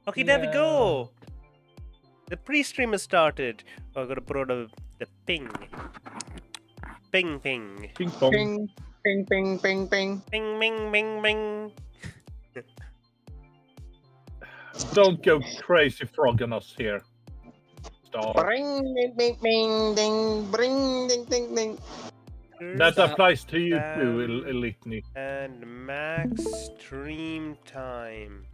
Okay, there we go. The pre-stream has started. Oh, I gotta put out the ping. Ping, ping. Ping pong. Ping, ping, ping, ping, ping. Bing, bing, bing, bing. Don't go crazy frog on us here. Stop. Bring, ding, ding, ding, ding, bring, ding, ding, ding. That applies to you too, Elitni. And max stream time.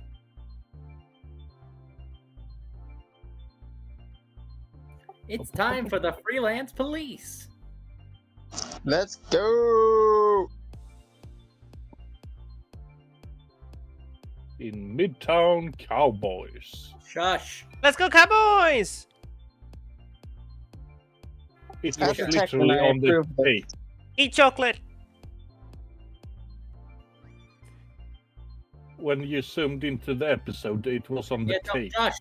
It's time for the freelance police. Let's go. In Midtown Cowboys. Shush. Let's go, Cowboys! It I was have to check when literally I on the approve this. tape. Eat chocolate! When you zoomed into the episode, it was on the Yeah, tape. shush.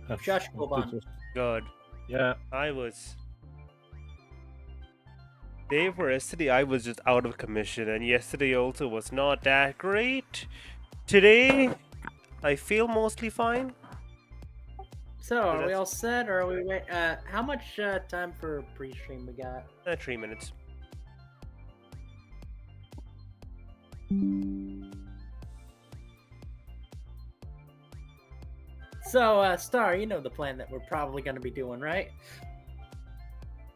That's Shush, what Boban. it was. God, Yeah. Day for yesterday, I was just out of commission, and yesterday also was not that great. Today, I feel mostly fine. So, are we that's- all set, or are we wait? How much time for pre-stream we got? 3 minutes. So, Star, you know the plan that we're probably going to be doing, right?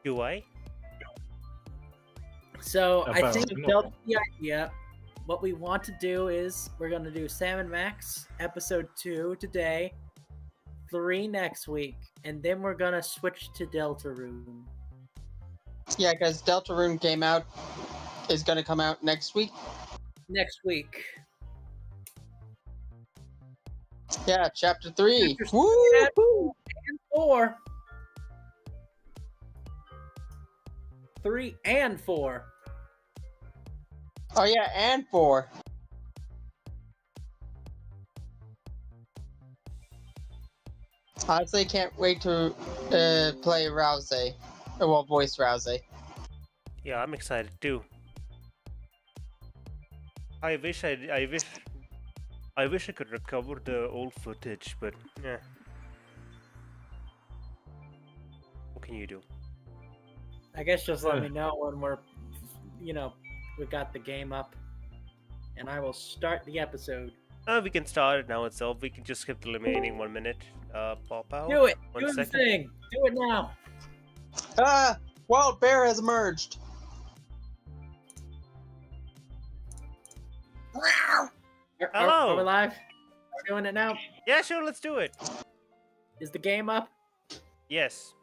Do I? So, I think Apparently not. built the idea. What we want to do is we're going to do Sam and Max episode 2 today, 3 next week, and then we're going to switch to Deltarune. Yeah, because Deltarune is going to come out next week. Next week. Yeah, chapter 3. Chapter Woo! And 4. 3 and 4. Oh yeah, and 4. Honestly, can't wait to play Rousey. Well, voice Rousey. Yeah, I'm excited too. I wish I could recover the old footage, but yeah. What can you do? I guess just let me know when we got the game up, and I will start the episode. We can start it now itself. We can just skip the remaining 1 minute. Pop out. Do it! One Do the second. thing! Do it now! Ah! Wild Bear has emerged. Are Hello. we live? We're doing it now? Yeah, sure, let's do it. Is the game up? Yes.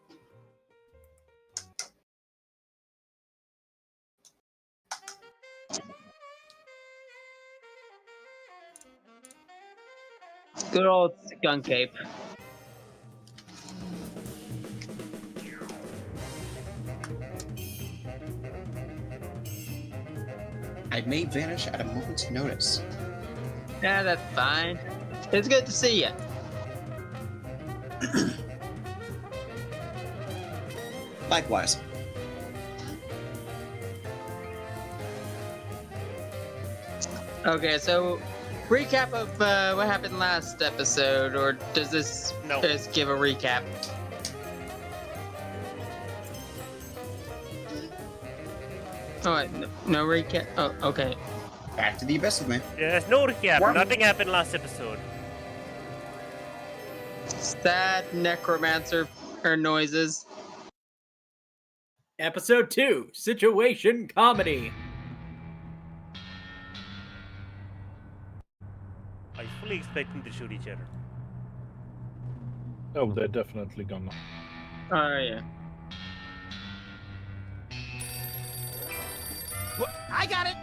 Good old skunk ape. I may vanish at a moment's notice. Yeah, that's fine. It's good to see you. Likewise. Okay, so recap of what happened last episode, or does this No. just give a recap? Oh, wait, no recap. Oh, okay. Back to the abyss with me. There's no recap. What? Nothing happened last episode. Sad necromancer noises. Episode 2, Situation Comedy. I fully expect them to shoot each other. Oh, they're definitely gonna. Oh yeah. I got it!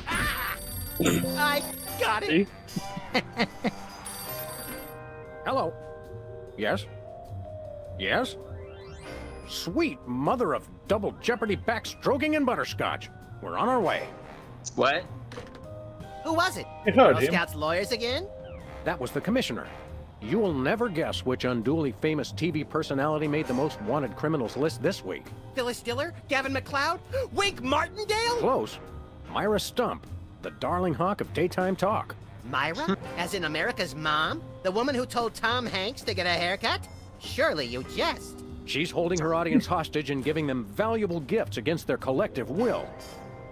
Ah! I got it! See? Hello. Yes? Yes? Sweet mother of double jeopardy backstroking and butterscotch. We're on our way. What? Who was it? I heard Girl him. Scouts lawyers again? That was the commissioner. You will never guess which unduly famous TV personality made the most wanted criminals list this week. Phyllis Diller? Gavin McLeod? Wink Martindale? Close. Myra Stump, the darling hawk of daytime talk. Myra? As in America's mom? The woman who told Tom Hanks to get a haircut? Surely you jest. She's holding her audience hostage and giving them valuable gifts against their collective will.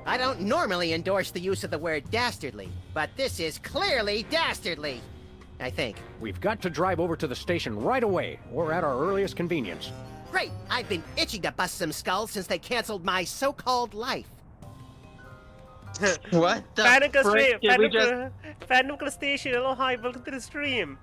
I don't normally endorse the use of the word dastardly, but this is clearly dastardly. I think. We've got to drive over to the station right away, or at our earliest convenience. Great! I've been itching to bust some skulls since they canceled my so-called life. What the Panic frick did we just... Phantom Station, hello, hi, welcome to the stream.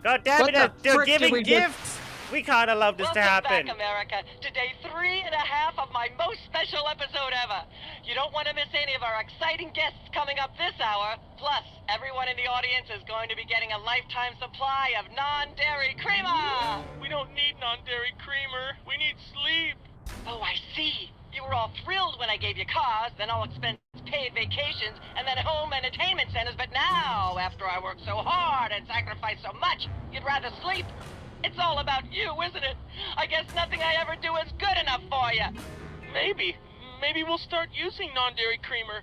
God damn What it, the they're frick did giving we just- gifts! We can't allow this to happen. Welcome back, America, to day 3.5 of my most special episode ever. You don't want to miss any of our exciting guests coming up this hour. Plus, everyone in the audience is going to be getting a lifetime supply of non-dairy creamer. We don't need non-dairy creamer. We need sleep. Oh, I see. You were all thrilled when I gave you cars, then all expense paid vacations, and then home entertainment centers. But now, after I worked so hard and sacrificed so much, you'd rather sleep. It's all about you, isn't it? I guess nothing I ever do is good enough for you. Maybe we'll start using non-dairy creamer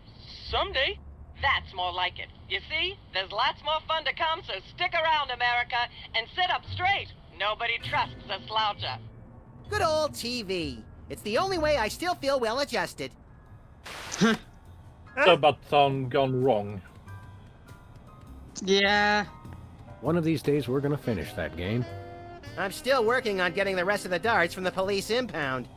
someday. That's more like it. You see, there's lots more fun to come, so stick around, America, and sit up straight. Nobody trusts a sloucher. Good old TV. It's the only way I still feel well-adjusted. So button gone wrong. Yeah. One of these days, we're gonna finish that game. I'm still working on getting the rest of the darts from the police impound.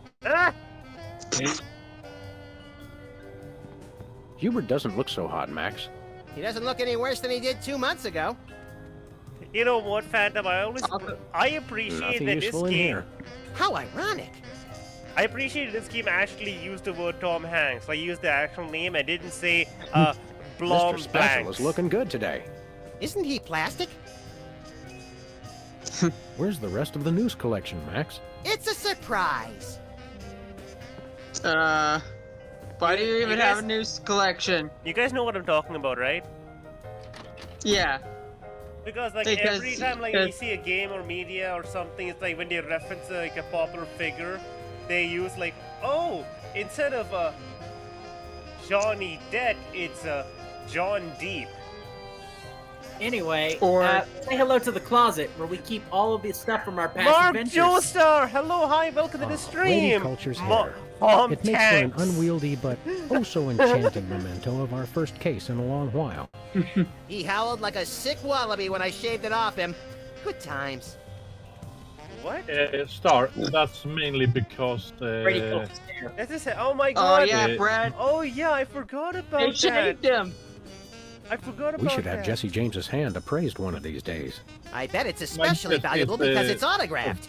Hubert doesn't look so hot, Max. He doesn't look any worse than he did 2 months ago. You know what, Phantom? I appreciate Nothing that this useful in game. here. How ironic. I appreciate this game actually used the word Tom Hanks. I used the actual name. I didn't say Blom Mr. Special Blanks. is looking good today. Isn't he plastic? Where's the rest of the news collection, Max? It's a surprise. Why do you even have a news collection? You guys know what I'm talking about, right? Yeah. Because like Because- every time like you see a game or media or something, it's like when they reference like a popular figure, they use like, oh, instead of Johnny Depp, it's John Deep. Anyway, Or- say hello to the closet where we keep all of the stuff from our past Mark adventures. Joestar, hello, hi, welcome to the Lady stream. Culture's Ma- hair. Mom It makes for an Tanks. unwieldy but oh so enchanting memento of our first case in a long while. He howled like a sick wallaby when I shaved it off him. Good times. What? Star, that's mainly because Brady Culture's hair. This is oh my Oh god. yeah, Brad. Oh yeah, I forgot They about that. shaved him. I forgot about We should that. have Jesse James's hand appraised one of these days. I bet it's especially guess valuable it's, because it's autographed.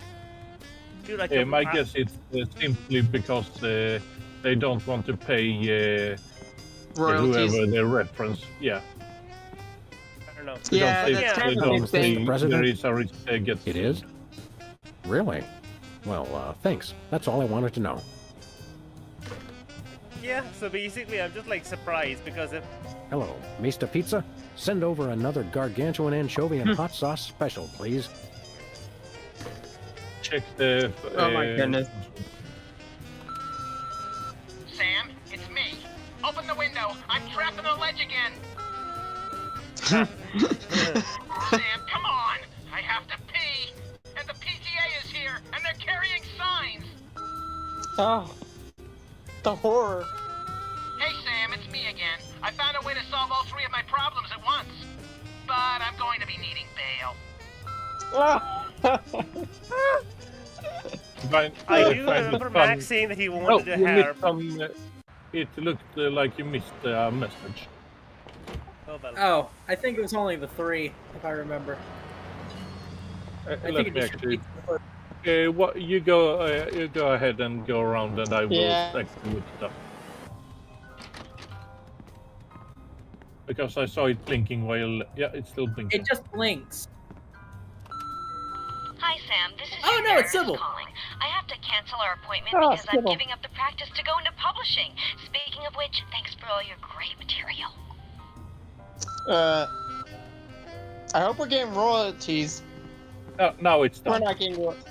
Dude, I my guess it's simply because they don't want to pay Royalties. whoever they reference. Yeah. I don't know. Yeah, They that's don't- kind they of a don't big say thing. President? there is a risk they get. It is? Really? Well, thanks. That's all I wanted to know. Yeah, so basically I'm just like surprised because if Hello, Mr. Pizza? Send over another gargantuan anchovy and hot sauce special, please. Check the. Oh my goodness. Sam, it's me. Open the window. I'm trapped on a ledge again. Sam, come on. I have to pee. And the PTA is here, and they're carrying signs. Oh, the horror. Hey, Sam, it's me again. I found a way to solve all three of my problems at once. But I'm going to be needing bail. I do remember Max saying that he wanted to you have. missed some, it looked like you missed a message. Oh, well. Oh, I think it was only the 3, if I remember. I Let think it me just actually. repeats What you go ahead and go around, and I will Yeah. actually look it up. Because I saw it blinking while. Yeah, it's still blinking. It just blinks. Hi, Sam. This is Oh, your no, it's therapist Sybil. calling. I have to cancel our appointment Oh, because I'm Sybil. giving up the practice to go into publishing. Speaking of which, thanks for all your great material. I hope we're getting royalties. Now it's We're done. not getting royalties.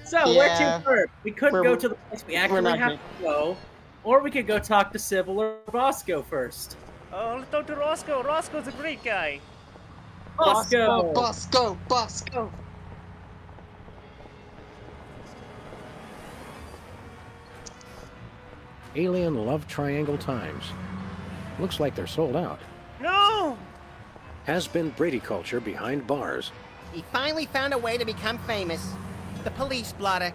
So, Yeah. where to first? We could We're- go to the place we actually not have to go, or we could go talk to Sybil or Bosco first. Oh, let's talk to Roscoe. Roscoe's a great guy. Bosco! Bosco! Bosco! Alien Love Triangle Times. Looks like they're sold out. No! Has been Brady culture behind bars. He finally found a way to become famous. The police blotter.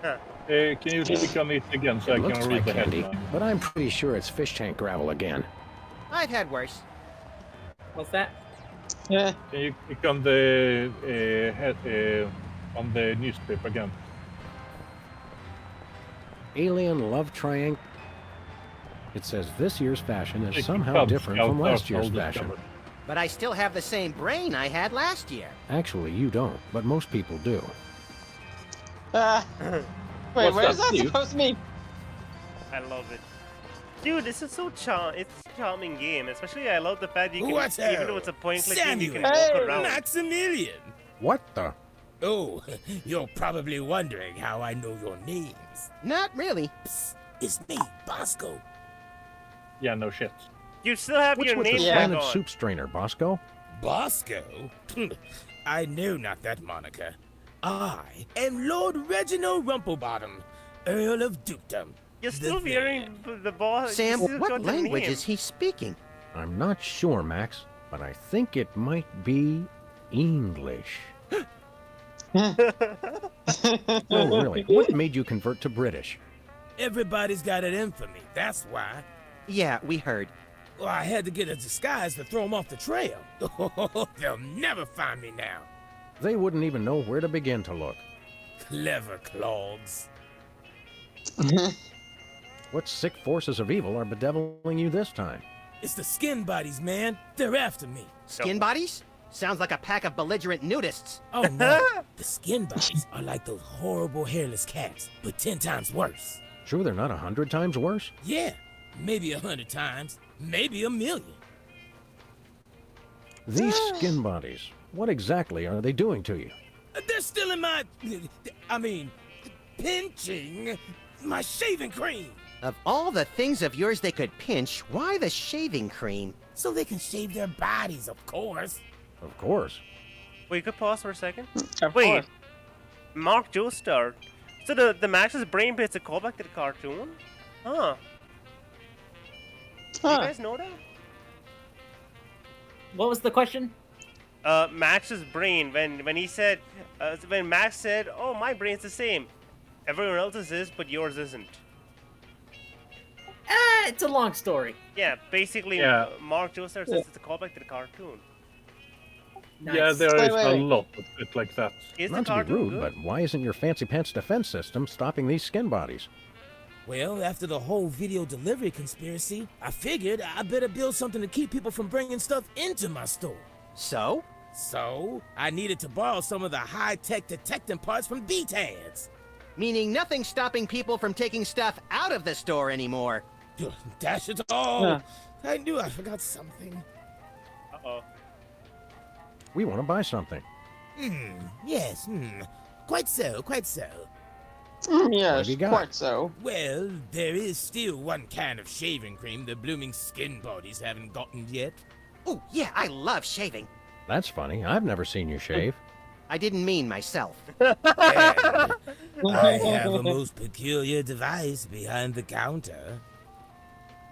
Huh. Can you click on it again so I It looks can read like the candy, headline? but I'm pretty sure it's fish tank gravel again. I've had worse. What's that? Yeah. Can you click on the on the newspaper again? Alien Love Triangle. It says this year's fashion is Click somehow Cub different Scout from last Dark year's Soldier fashion. cover. But I still have the same brain I had last year. Actually, you don't, but most people do. Wait, What's what is that, that Steve? supposed to mean? I love it. Dude, this is so it's a charming game. Especially I love the fact you can, What's even up? though it's a point click game, you can Samuel. walk around. Maximilian. What the? Oh, you're probably wondering how I know your names. Not really. Psst, it's me, Bosco. Yeah, no shit. You still have What's your with name the tag planet on. soup strainer, Bosco? Bosco? I know not that moniker. I am Lord Reginald Rumplebottom, Earl of Dukedom. You're still The wearing the boss. Sam, you still what got the language name. is he speaking? I'm not sure, Max, but I think it might be English. Oh, really? What made you convert to British? Everybody's got it in for me, that's why. Yeah, we heard. Well, I had to get a disguise to throw them off the trail. They'll never find me now. They wouldn't even know where to begin to look. Clever clogs. What sick forces of evil are bedeviling you this time? It's the skin bodies, man. They're after me. Skin bodies? Sounds like a pack of belligerent nudists. Oh no, the skin bodies are like those horrible hairless cats, but 10 times worse. Sure they're not 100 times worse? Yeah, maybe 100 times, maybe 1,000,000. These skin bodies, what exactly are they doing to you? They're still in my, pinching my shaving cream. Of all the things of yours they could pinch, why the shaving cream? So they can shave their bodies, of course. Of course. Wait, you could pause for a second. Of Wait, course. Mark Joestar. So the Max's brain pit's a callback to the cartoon? Huh. You guys know that? What was the question? Max's brain when he said when Max said, "Oh, my brain's the same. Everyone else's is, but yours isn't." It's a long story. Yeah, basically, Yeah. Mark Joestar says it's a callback to the cartoon. Nice. Yeah, there Wait, is wait, a wait. lot of it like that. Is the Not to be cartoon rude, good? but why isn't your fancy pants defense system stopping these skin bodies? Well, after the whole video delivery conspiracy, I figured I better build something to keep people from bringing stuff into my store. So? So, I needed to borrow some of the high-tech detecting parts from B-Tads. Meaning nothing stopping people from taking stuff out of the store anymore. Dash it all! I knew I forgot something. Uh-oh. We want to buy something. Yes, quite so, quite so. Yes, have you got? quite so. Well, there is still one kind of shaving cream the blooming skin bodies haven't gotten yet. Oh, yeah, I love shaving. That's funny. I've never seen you shave. I didn't mean myself. And I have a most peculiar device behind the counter.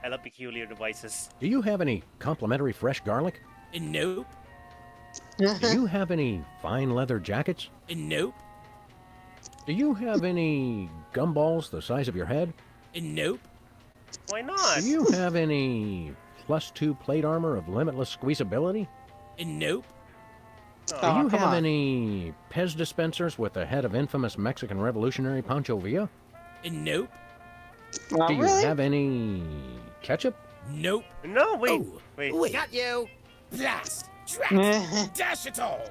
I love peculiar devices. Do you have any complimentary fresh garlic? Nope, Do you have any fine leather jackets? nope, Do you have any gumballs the size of your head? nope. Why not? Do you have any +2 plate armor of limitless squeezability? Nope. Do Oh, you come have on. any Pez dispensers with the head of infamous Mexican revolutionary Pancho Villa? Nope. Oh, Do you really? have any ketchup? Nope. No, wait, Oh, wait. wait. Got you. Blast! Drat! Dash it all!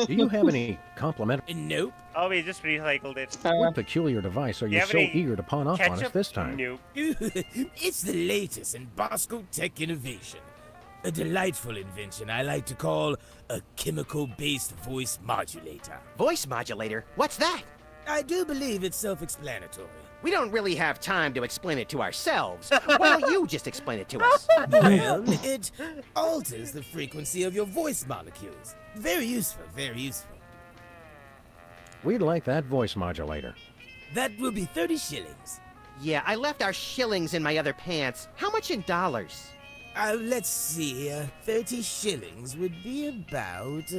Do you have any complimentary? Nope. Oh, we just recycled it. What peculiar device are You you have so any eager to pawn off on us Ketchup? this time? Nope. It's the latest in Bosco tech innovation. A delightful invention I like to call a chemical-based voice modulator. Voice modulator? What's that? I do believe it's self-explanatory. We don't really have time to explain it to ourselves. Why don't you just explain it to us? Well, it alters the frequency of your voice molecules. Very useful, very useful. We'd like that voice modulator. That will be 30 shillings. Yeah, I left our shillings in my other pants. How much in dollars? Let's see. 30 shillings would be about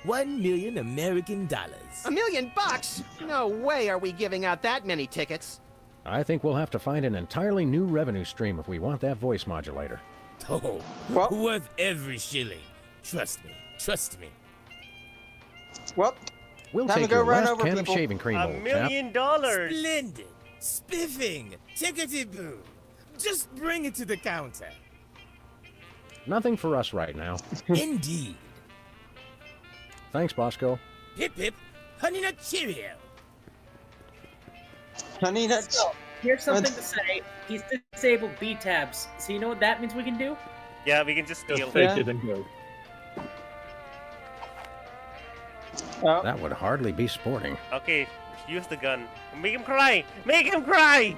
1 million American dollars. $1 million bucks? No way are we giving out that many tickets. I think we'll have to find an entirely new revenue stream if we want that voice modulator. Oh, worth every shilling. Trust me. Trust me. Well, We'll time to take go your run last over can people. of shaving cream, $1 old chap. million. Splendid. Spiffing. Tickety-boo. Just bring it to the counter. Nothing for us right now. Indeed. Thanks, Bosco. Pip pip. Honey Nut Cheerio. Honey nuts. Here's something to say. He's disabled B tabs. So you know what that means we can do? Yeah, we can just steal Just take them. it and go. That would hardly be sporting. Okay, use the gun. Make him cry! Make him cry!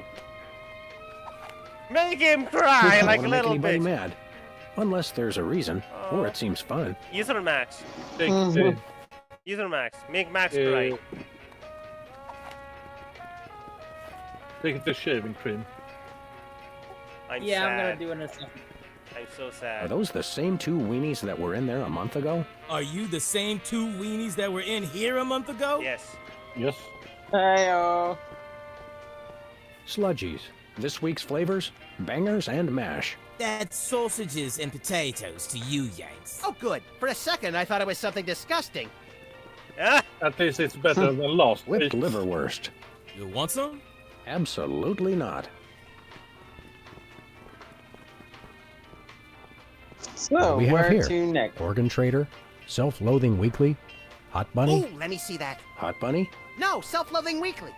Make him cry I like a don't wanna little make anybody bitch. mad. Unless there's a reason, or it seems fun. Use it on Max. Take Mhm. Use it on Max. Make Max cry. Take it to shaving cream. I'm Yeah, sad. I'm gonna do it in a second. I'm so Are sad. those the same two weenies that were in there a month ago? Are you the same two weenies that were in here a month ago? Yes. Yes. Hey-oh. Sludgies. This week's flavors? Bangers and mash. That's sausages and potatoes to you, Yanks. Oh, good. For a second, I thought it was something disgusting. Ah! At least it's better than last With week. liverwurst. You want some? Absolutely not. So, we have where here? to next? Organ Trader, Self-Loathing Weekly, Hot Bunny, Ooh, let me see that. Hot Bunny. No, Self-Loathing Weekly.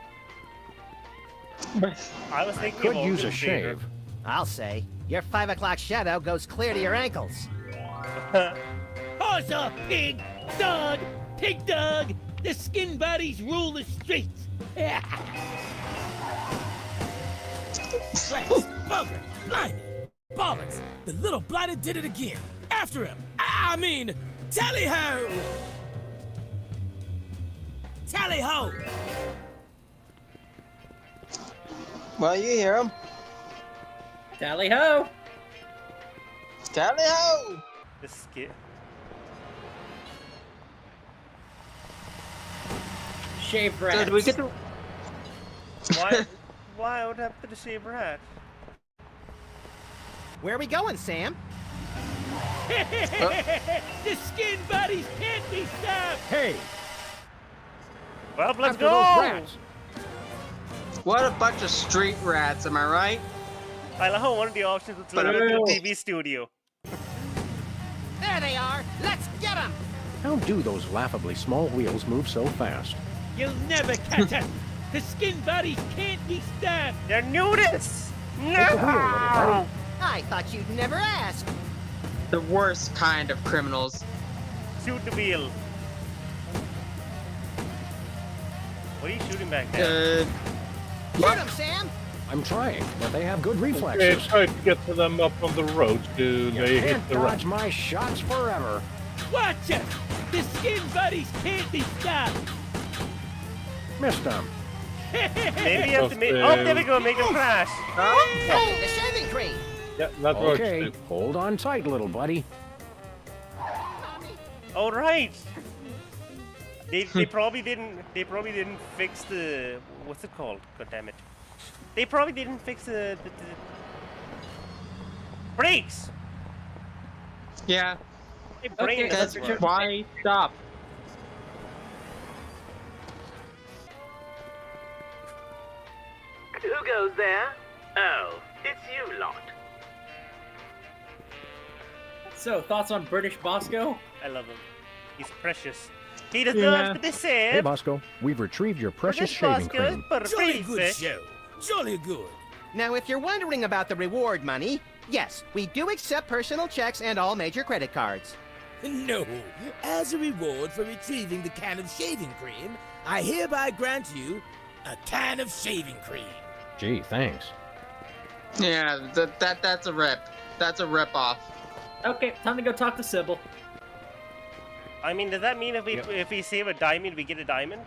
I was thinking Could of use a Organ Trader. shave. I'll say. Your 5 o'clock shadow goes clear to your ankles. Horse off, pig! Dog! Pig dog! The skin bodies rule the streets! Christ, bugger, blimey, bollocks! The little blighter did it again. After him. I mean, tally-ho! Tally-ho! Well, you hear him. Tally ho! Tally ho! The skit. Shave rats. So, do we get to... Why would have to shave rat? Where are we going, Sam? The skin bodies can't be stopped! Hey! Well, let's After go! those rats. What a bunch of street rats, am I right? I love how one of the options was like a TV studio. There they are. Let's get them. How do those laughably small wheels move so fast? You'll never catch us! The skin bodies can't be stopped! They're nudists! Take the wheel, little buddy. I thought you'd never ask. The worst kind of criminals. Shoot the wheel. What are you shooting back there? Shoot them, Sam. I'm trying, but they have good Okay, reflexes. try to get to them up on the road. Do You they hit can't the dodge rat? my shots forever. Watch us! The skin buddies can't be stopped! Missed them. Maybe you have to make. Oh, there we go. Make them crash. Hey, the shaving cream. Yeah, that works Okay, too. hold on tight, little buddy. All right. They probably didn't fix the what's it called? God damn it. They probably didn't fix the brakes. Yeah. My brain That's doesn't work. why stop. Who goes there? Oh, it's you lot. So, thoughts on British Bosco? I love him. He's precious. He deserves to be saved. Hey, Bosco, we've retrieved your precious shaving cream. Jolly good show. Jolly good. Now, if you're wondering about the reward money, yes, we do accept personal checks and all major credit cards. No, as a reward for retrieving the can of shaving cream, I hereby grant you a can of shaving cream. Gee, thanks. Yeah, that's a rip. That's a rip off. Okay, time to go talk to Sybil. I mean, does that mean if we save a diamond, we get a diamond?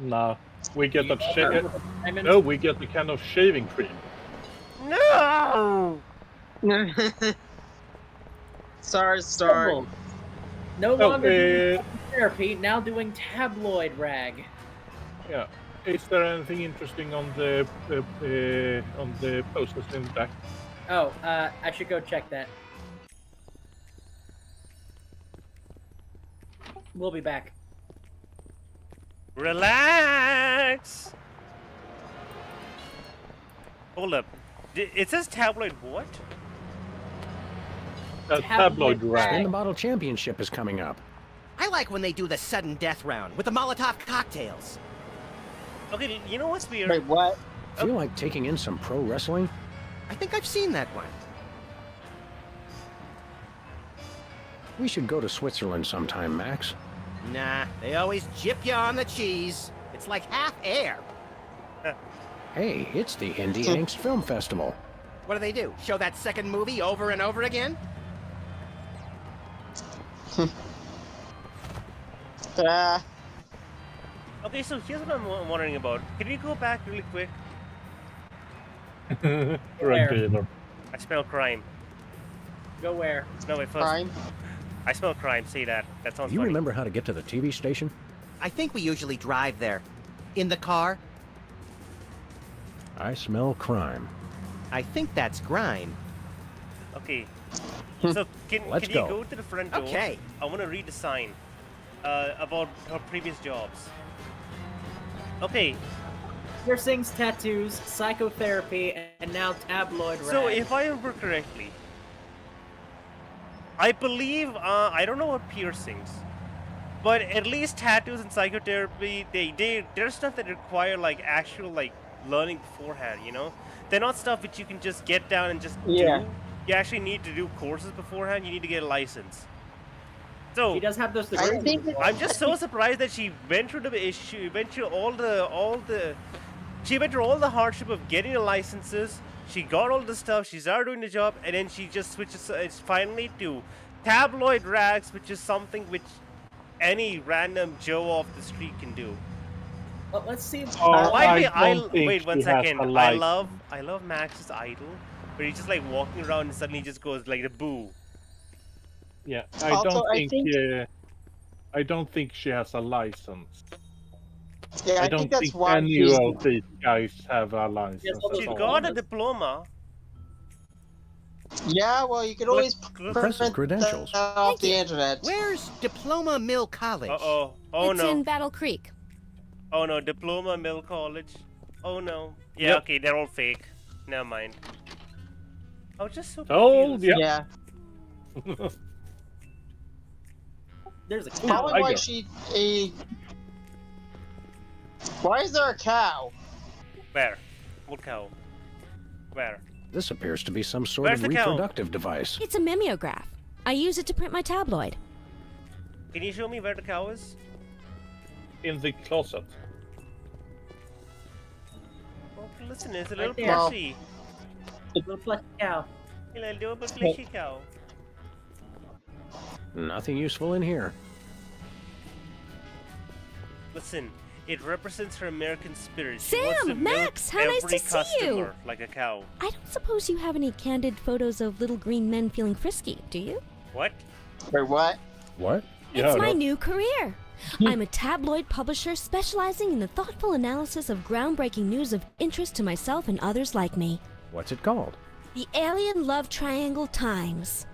No, we get that Diamond? No, we get the kind of shaving cream. No! Sorry. Sybil. No longer doing therapy, now doing tabloid rag. Yeah. Is there anything interesting on the posters in the back? Oh, I should go check that. We'll be back. Relax! Hold up. It says tabloid what? Tabloid rag. Spin the Bottle Championship is coming up. I like when they do the sudden death round with the Molotov cocktails. Okay, you know what's weird? Wait, what? Feel like taking in some pro wrestling? I think I've seen that one. We should go to Switzerland sometime, Max. Nah, they always jip you on the cheese. It's like half air. Hey, it's the Indie Angst Film Festival. What do they do? Show that second movie over and over again? Okay, so here's what I'm wondering about. Can you go back really quick? Drug dealer. I smell crime. Go where? No, wait, first. Crime? I smell crime. Say that. That sounds You funny. remember how to get to the TV station? I think we usually drive there. In the car? I smell crime. I think that's grime. Okay. So can Let's you go. go to the front door? Okay. I want to read the sign about her previous jobs. Okay. Piercings, tattoos, psychotherapy, and now tabloid rag. So if I remember correctly, I believe I don't know what piercings, but at least tattoos and psychotherapy they're stuff that require like actual like learning beforehand. You know, they're not stuff which you can just get down and just do. You actually need to do courses beforehand. You need to get a license. So she does have those degrees. I'm just so surprised that she went through the issue, went through all the hardship of getting the licenses. She got all the stuff. She started doing the job, and then she just switches finally to tabloid rags, which is something which any random Joe off the street can do. Well, let's see. Wait 1 second. I love Max's idol, where he's just like walking around and suddenly just goes like the boo. Yeah, I don't think she has a license. Yeah, I don't think that's think why any she's... of these guys have a license. She got a diploma. Yeah, well, you could always Impressive credentials. that off the internet. Where's Diploma Mill College? Uh-oh. Oh, it's no. in Battle Creek. Oh, no. Diploma Mill College. Oh, no. Yeah, Yep. okay. They're all fake. Never mind. I was just so Told confused. ya. Yeah. There's a cow. Probably why Why is there a cow? Where? What cow? Where? This appears to be some sort Where's of the cow? reproductive device. It's a mimeograph. I use it to print my tabloid. Can you show me where the cow is? In the closet. Oh, listen, it's a little there. plushy. A little fleshy cow. A little fleshy cow. Nothing useful in here. Listen, it represents her American spirit. She Sam, wants to milk Max, how nice every to see you. customer like a cow. I don't suppose you have any candid photos of little green men feeling frisky, do you? What? Wait, what? What? It's my new career. I'm a tabloid publisher specializing in the thoughtful analysis of groundbreaking news of interest to myself and others like me. What's it called? The Alien Love Triangle Times.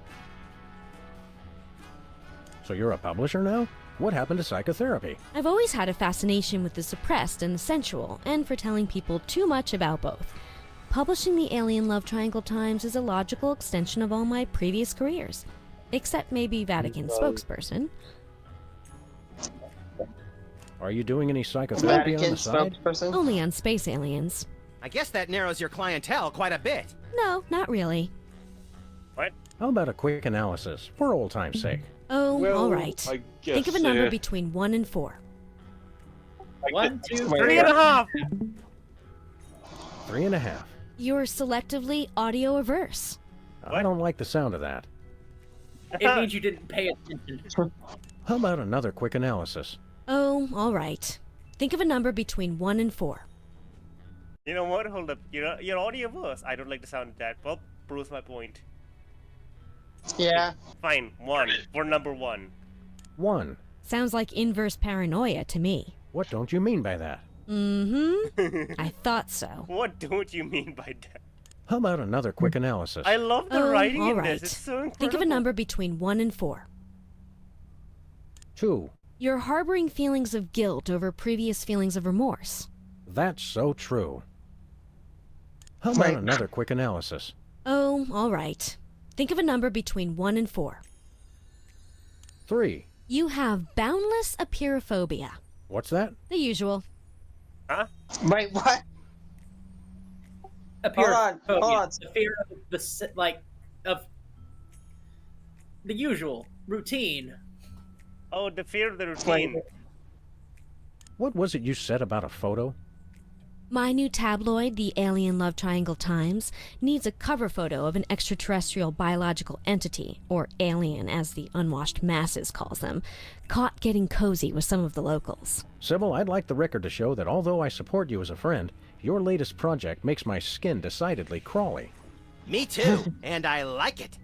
So you're a publisher now? What happened to psychotherapy? I've always had a fascination with the suppressed and the sensual, and for telling people too much about both. Publishing the Alien Love Triangle Times is a logical extension of all my previous careers. Except maybe Vatican spokesperson. Are you doing any psychotherapy on the side? Only on space aliens. I guess that narrows your clientele quite a bit. No, not really. What? How about a quick analysis, for old time's sake? Oh, Well, all right. I Think of a guess, number between 1 and 4. 1, 2, 3.5. 3.5. You're selectively audio averse. I don't like the sound of that. It means you didn't pay attention. How about another quick analysis? Oh, all right. Think of a number between 1 and 4. You know what? Hold up. You're audio averse. I don't like the sound of that. Well, proves my point. Yeah. Fine. 1. For number 1. 1. Sounds like inverse paranoia to me. What don't you mean by that? Mm-hmm. I thought so. What don't you mean by that? How about another quick analysis? I love the writing all in right. this. It's so incredible. Think of a number between 1 and 4. 2. You're harboring feelings of guilt over previous feelings of remorse. That's so true. How about another quick analysis? Oh, all right. Think of a number between 1 and 4. 3. You have boundless apeirophobia. What's that? The usual. Huh? Wait, what? Hold on. The fear of of the usual routine. Oh, the fear of the routine. What was it you said about a photo? My new tabloid, the Alien Love Triangle Times, needs a cover photo of an extraterrestrial biological entity, or alien as the unwashed masses calls them, caught getting cozy with some of the locals. Sybil, I'd like the record to show that although I support you as a friend, your latest project makes my skin decidedly crawly. Me too, and I like it.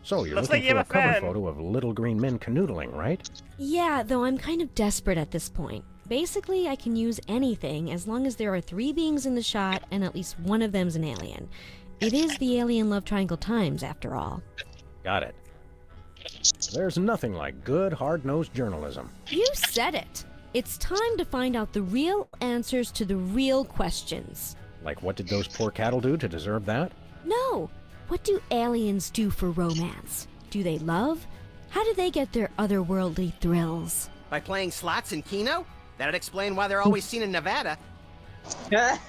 So you're Looks looking like you for a have a cover fan. photo of little green men canoodling, right? Yeah, though I'm kind of desperate at this point. Basically, I can use anything as long as there are 3 beings in the shot and at least one of them's an alien. It is the Alien Love Triangle Times, after all. Got it. There's nothing like good, hard-nosed journalism. You said it. It's time to find out the real answers to the real questions. Like what did those poor cattle do to deserve that? No! What do aliens do for romance? Do they love? How do they get their otherworldly thrills? By playing slots in Keno? That'd explain why they're always seen in Nevada. Have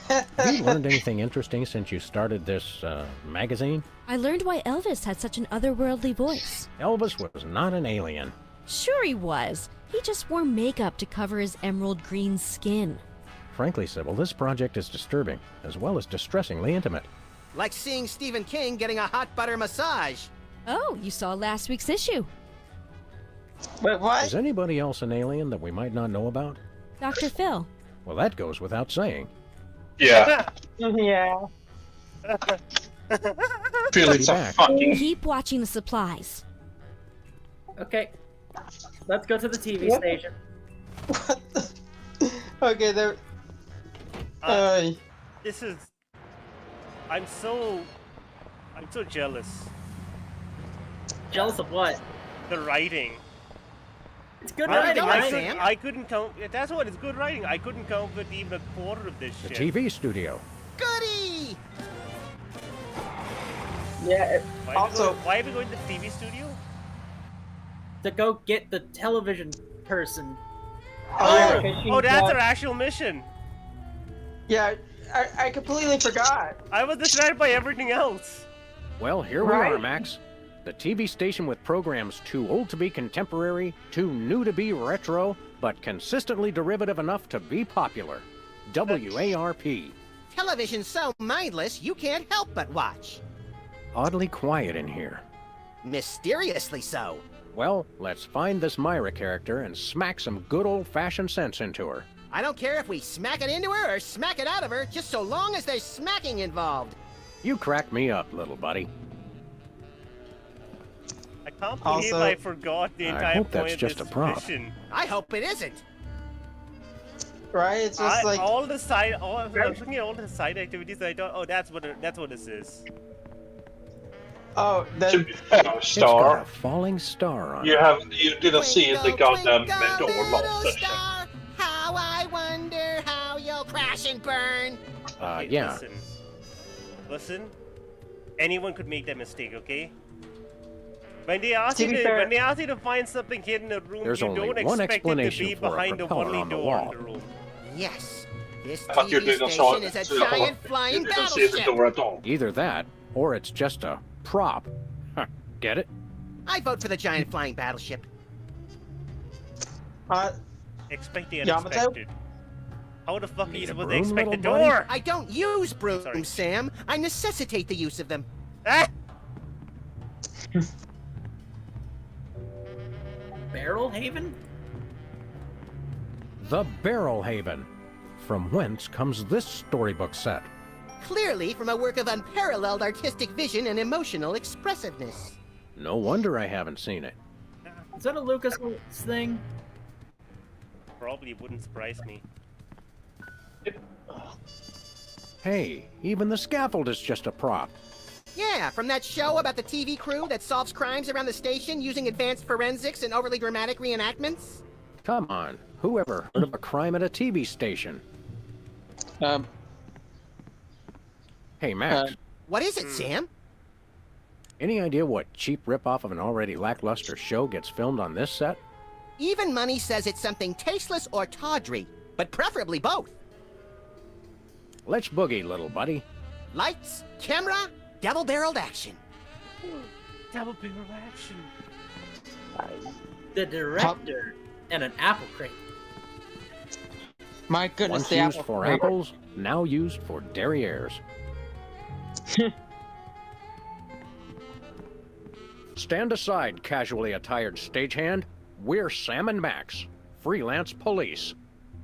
you learned anything interesting since you started this, magazine? I learned why Elvis had such an otherworldly voice. Elvis was not an alien. Sure he was. He just wore makeup to cover his emerald green skin. Frankly, Sybil, this project is disturbing, as well as distressingly intimate. Like seeing Stephen King getting a hot butter massage. Oh, you saw last week's issue. Wait, what? Is anybody else an alien that we might not know about? Dr. Phil. Well, that goes without saying. Yeah. Yeah. Feel it's a back. fucking. Keep watching the supplies. Okay, let's go to the TV What? station. Okay, there. This is. I'm so jealous. Jealous of what? The writing. It's good I writing, right? Sam. I couldn't count. That's what it's good writing. I couldn't count with even a quarter of this The shit. TV studio. Goody! Yeah, Why are we going to the TV studio? to go get the television person. Oh, that's our actual mission. Yeah, I completely forgot. I was distracted by everything else. Well, here we Right. are, Max. The TV station with programs too old to be contemporary, too new to be retro, but consistently derivative enough to be popular. WARP. Television's so mindless, you can't help but watch. Oddly quiet in here. Mysteriously so. Well, let's find this Myra character and smack some good old-fashioned sense into her. I don't care if we smack it into her or smack it out of her, just so long as there's smacking involved. You crack me up, little buddy. I can't believe I forgot the entire hope that's point just of a this prop. mission. I hope it isn't. Right? It's just like all the side. I was looking at all the side activities. And I thought, oh, that's what this is. oh, that. To be fair, It's got Star, a falling star on you it. didn't see the goddamn Twinkle, door little last session. star, how I wonder how you'll crash and burn. Okay, yeah. Listen. Anyone could make that mistake, okay? When they ask To you be to, fair- when they ask you to find something hidden in a room, There's you only don't one expect it to be explanation for a behind the propeller only on the door wall. in the room. Yes, this I thought you TV didn't saw station is a it. giant flying You didn't see the battleship. door at all. Either that, or it's just a prop. Huh, get it? I vote for the giant flying battleship. Expect the Yamato? unexpected. How the fuck are you Need a supposed to broom, expect the little buddy? door? I don't use brooms, Sorry. Sam. I necessitate the use of them. Ah! Barrel Haven? The Barrel Haven, from whence comes this storybook set. Clearly from a work of unparalleled artistic vision and emotional expressiveness. No wonder I haven't seen it. Is that a Lucas thing? Probably wouldn't surprise me. Hey, even the scaffold is just a prop. Yeah, from that show about the TV crew that solves crimes around the station using advanced forensics and overly dramatic reenactments. Come on, whoever heard of a crime at a TV station? Hey, Max. What is it, Sam? Any idea what cheap ripoff of an already lackluster show gets filmed on this set? Even money says it's something tasteless or tawdry, but preferably both. Let's boogie, little buddy. Lights, camera, double-barreled action. Double barrel action. The director and an apple crate. My goodness, Once the used apple for crate. apples, now used for derrieres. Stand aside, casually attired stagehand. We're Sam and Max, freelance police.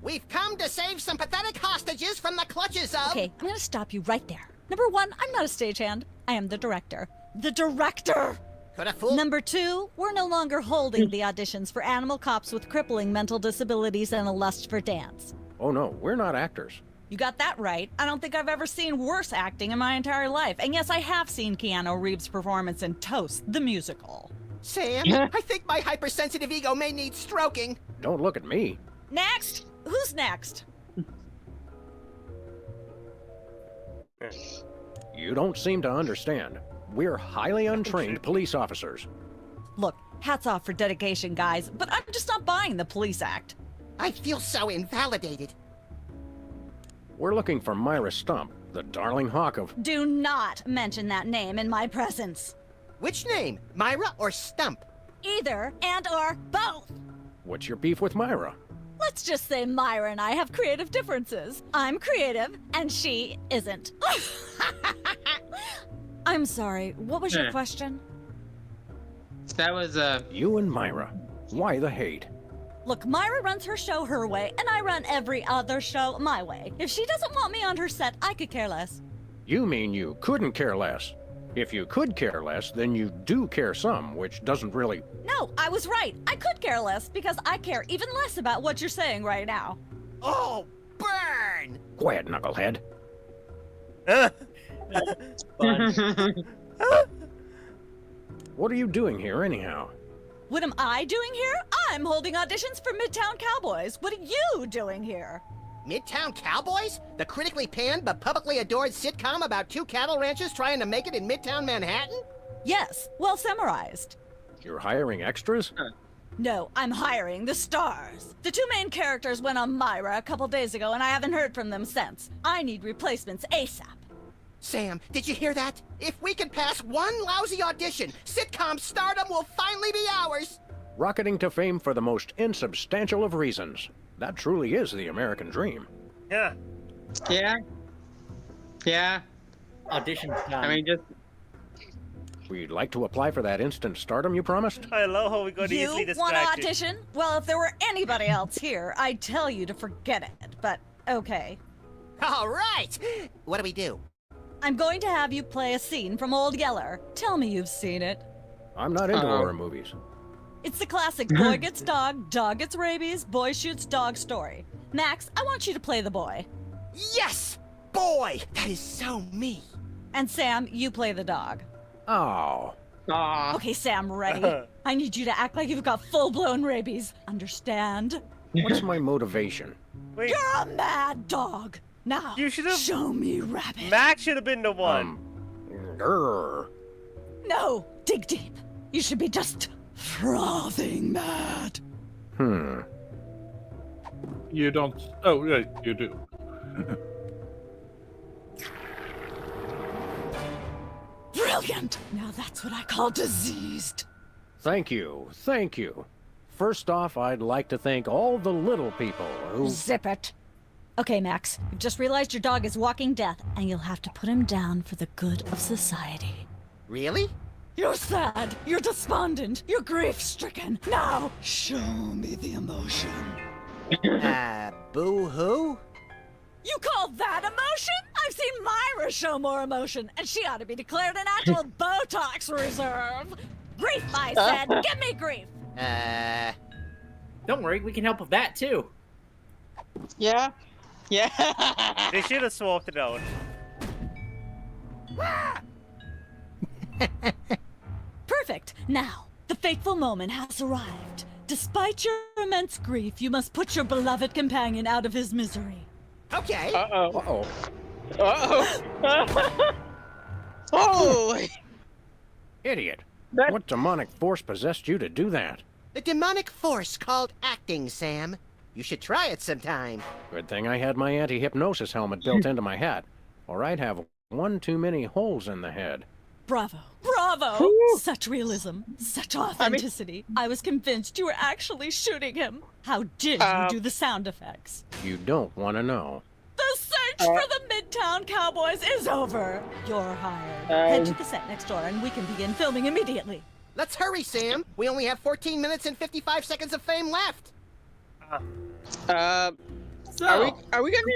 We've come to save some pathetic hostages from the clutches of... Okay, I'm gonna stop you right there. Number one, I'm not a stagehand. I am the director. The director! Could a fool... Number two, we're no longer holding the auditions for animal cops with crippling mental disabilities and a lust for dance. Oh no, we're not actors. You got that right. I don't think I've ever seen worse acting in my entire life. And yes, I have seen Keanu Reeves' performance in Toast, the musical. Sam, I think my hypersensitive ego may need stroking. Don't look at me. Next! Who's next? You don't seem to understand. We're highly untrained police officers. Look, hats off for dedication, guys, but I'm just not buying the police act. I feel so invalidated. We're looking for Myra Stump, the darling hawk of... Do not mention that name in my presence. Which name, Myra or Stump? Either and or both. What's your beef with Myra? Let's just say Myra and I have creative differences. I'm creative, and she isn't. I'm sorry, what was your question? That was, You and Myra. Why the hate? Look, Myra runs her show her way, and I run every other show my way. If she doesn't want me on her set, I could care less. You mean you couldn't care less? If you could care less, then you do care some, which doesn't really... No, I was right. I could care less, because I care even less about what you're saying right now. Oh, burn! Quiet, knucklehead. What are you doing here, anyhow? What am I doing here? I'm holding auditions for Midtown Cowboys. What are you doing here? Midtown Cowboys? The critically panned but publicly adored sitcom about two cattle ranchers trying to make it in Midtown Manhattan? Yes, well summarized. You're hiring extras? No, I'm hiring the stars. The two main characters went on Myra a couple days ago, and I haven't heard from them since. I need replacements ASAP. Sam, did you hear that? If we can pass one lousy audition, sitcom stardom will finally be ours! Rocketing to fame for the most insubstantial of reasons. That truly is the American dream. Yeah. Yeah. Yeah. Audition time. I mean, just... We'd like to apply for that instant stardom you promised? I love how we got You easily want distracted. to audition? Well, if there were anybody else here, I'd tell you to forget it, but okay. All right! What do we do? I'm going to have you play a scene from Old Yeller. Tell me you've seen it. I'm not into horror movies. It's the classic boy gets dog gets rabies, boy shoots dog story. Max, I want you to play the boy. Yes! Boy! That is so me! And Sam, you play the dog. Oh. Okay, Sam, ready? I need you to act like you've got full-blown rabies. Understand? What's my motivation? Wait, You're a mad dog. Now, you should have. show me rabbit. Max should have been the one. Grr. No, dig deep. You should be just frothing mad. You don't... Oh, yeah, you do. Brilliant. Now that's what I call diseased. Thank you, thank you. First off, I'd like to thank all the little people who... Zip it. Okay, Max, you've just realized your dog is walking death, and you'll have to put him down for the good of society. Really? You're sad, you're despondent, you're grief-stricken. Now, show me the emotion. Boo-hoo? You call that emotion? I've seen Myra show more emotion, and she ought to be declared an actual Botox reserve. Grief, I said. Give me grief. Don't worry, we can help with that too. Yeah. Yeah. They should have swapped it out. Perfect. Now, the fateful moment has arrived. Despite your immense grief, you must put your beloved companion out of his misery. Okay. Uh-oh. Uh-oh. Holy! Idiot. What demonic force possessed you to do that? The demonic force called acting, Sam. You should try it sometime. Good thing I had my anti-hypnosis helmet built into my hat, or I'd have one too many holes in the head. Bravo. Bravo! Such realism, such authenticity. I was convinced you were actually shooting him. How did you do the sound effects? You don't want to know. The search for the Midtown Cowboys is over. You're hired. Head to the set next door and we can begin filming immediately. Let's hurry, Sam. We only have 14 minutes and 55 seconds of fame left. Are we gonna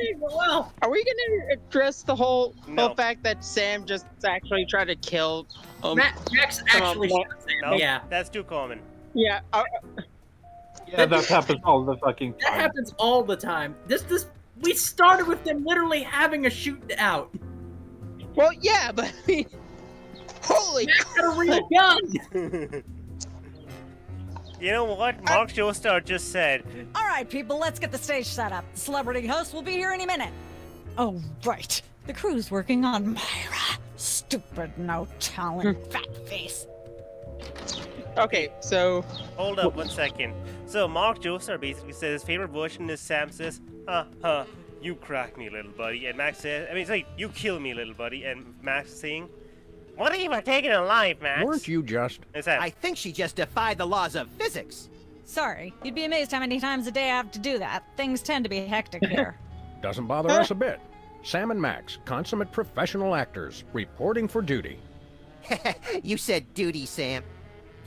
address the whole fact that Sam just actually tried to kill Max actually shot Sam. No, Yeah. that's too common. Yeah. Yeah, that happens all the fucking That time. happens all the time. We started with them literally having a shootout. Well, yeah, but I mean, holy Max got a real gun. You know what? Mark Joestar just said. All right, people, let's get the stage set up. The celebrity host will be here any minute. Oh, right. The crew's working on Myra. Stupid, no talent, fat face. Okay, so... Hold up 1 second. So Mark Joestar basically says his favorite version is Sam says, you crack me, little buddy. And Max says, it's like, you kill me, little buddy. And Max is saying, what are you taking alive, Max? Weren't you just... I think she just defied the laws of physics. Sorry, you'd be amazed how many times a day I have to do that. Things tend to be hectic here. Doesn't bother us a bit. Sam and Max, consummate professional actors, reporting for duty. You said duty, Sam.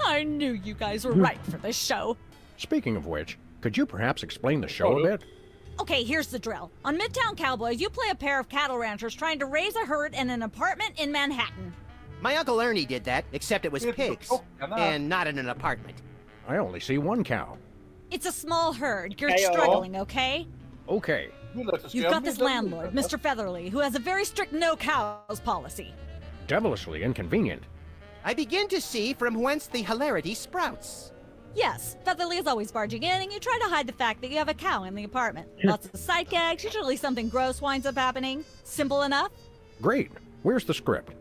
I knew you guys were right for this show. Speaking of which, could you perhaps explain the show a bit? Okay, here's the drill. On Midtown Cowboys, you play a pair of cattle ranchers trying to raise a herd in an apartment in Manhattan. My Uncle Ernie did that, except it was pigs, and not in an apartment. I only see one cow. It's a small herd. You're Hey-o. struggling, okay? Okay. You've got this landlord, Mr. Featherly, who has a very strict no cows policy. Devilishly inconvenient. I begin to see from whence the hilarity sprouts. Yes, Featherly is always barging in, and you try to hide the fact that you have a cow in the apartment. Lots of sight gags, usually something gross winds up happening. Simple enough? Great. Where's the script?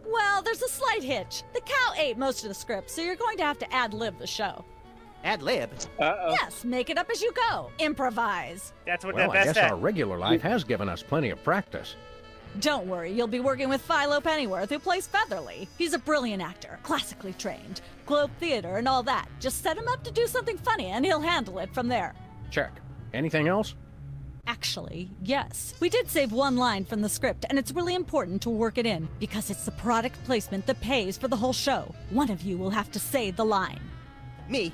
Well, there's a slight hitch. The cow ate most of the script, so you're going to have to ad-lib the show. Ad-lib? Yes, make it up as you go. Improvise. That's what Well, the I best guess at. our regular life has given us plenty of practice. Don't worry, you'll be working with Philo Pennyworth, who plays Featherly. He's a brilliant actor, classically trained, Globe Theater and all that. Just set him up to do something funny, and he'll handle it from there. Check. Anything else? Actually, yes. We did save one line from the script, and it's really important to work it in, because it's the product placement that pays for the whole show. One of you will have to say the line. Me,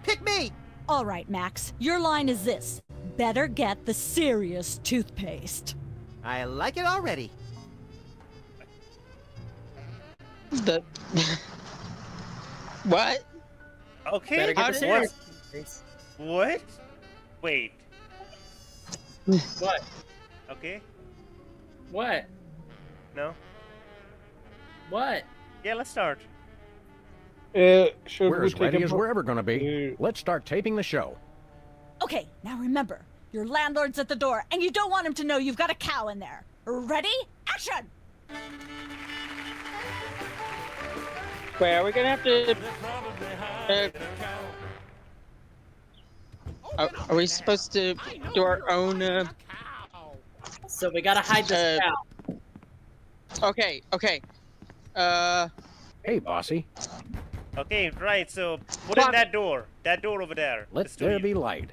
pick me! All right, Max, your line is this. Better get the serious toothpaste. I like it already. The... What? Okay. Better get How the did- serious. What? Wait. What? Okay. What? No. What? Yeah, let's start. Should We're we as take ready a as we're ever going to be. Let's start taping the show. Okay, now remember, your landlord's at the door, and you don't want him to know you've got a cow in there. Ready? Action! Wait, are we gonna have to... are we supposed to do our own, So we gotta hide this cow. Okay. Hey, bossy. Okay, right, so put in that door. That door over there. Let Let's do there it. be light.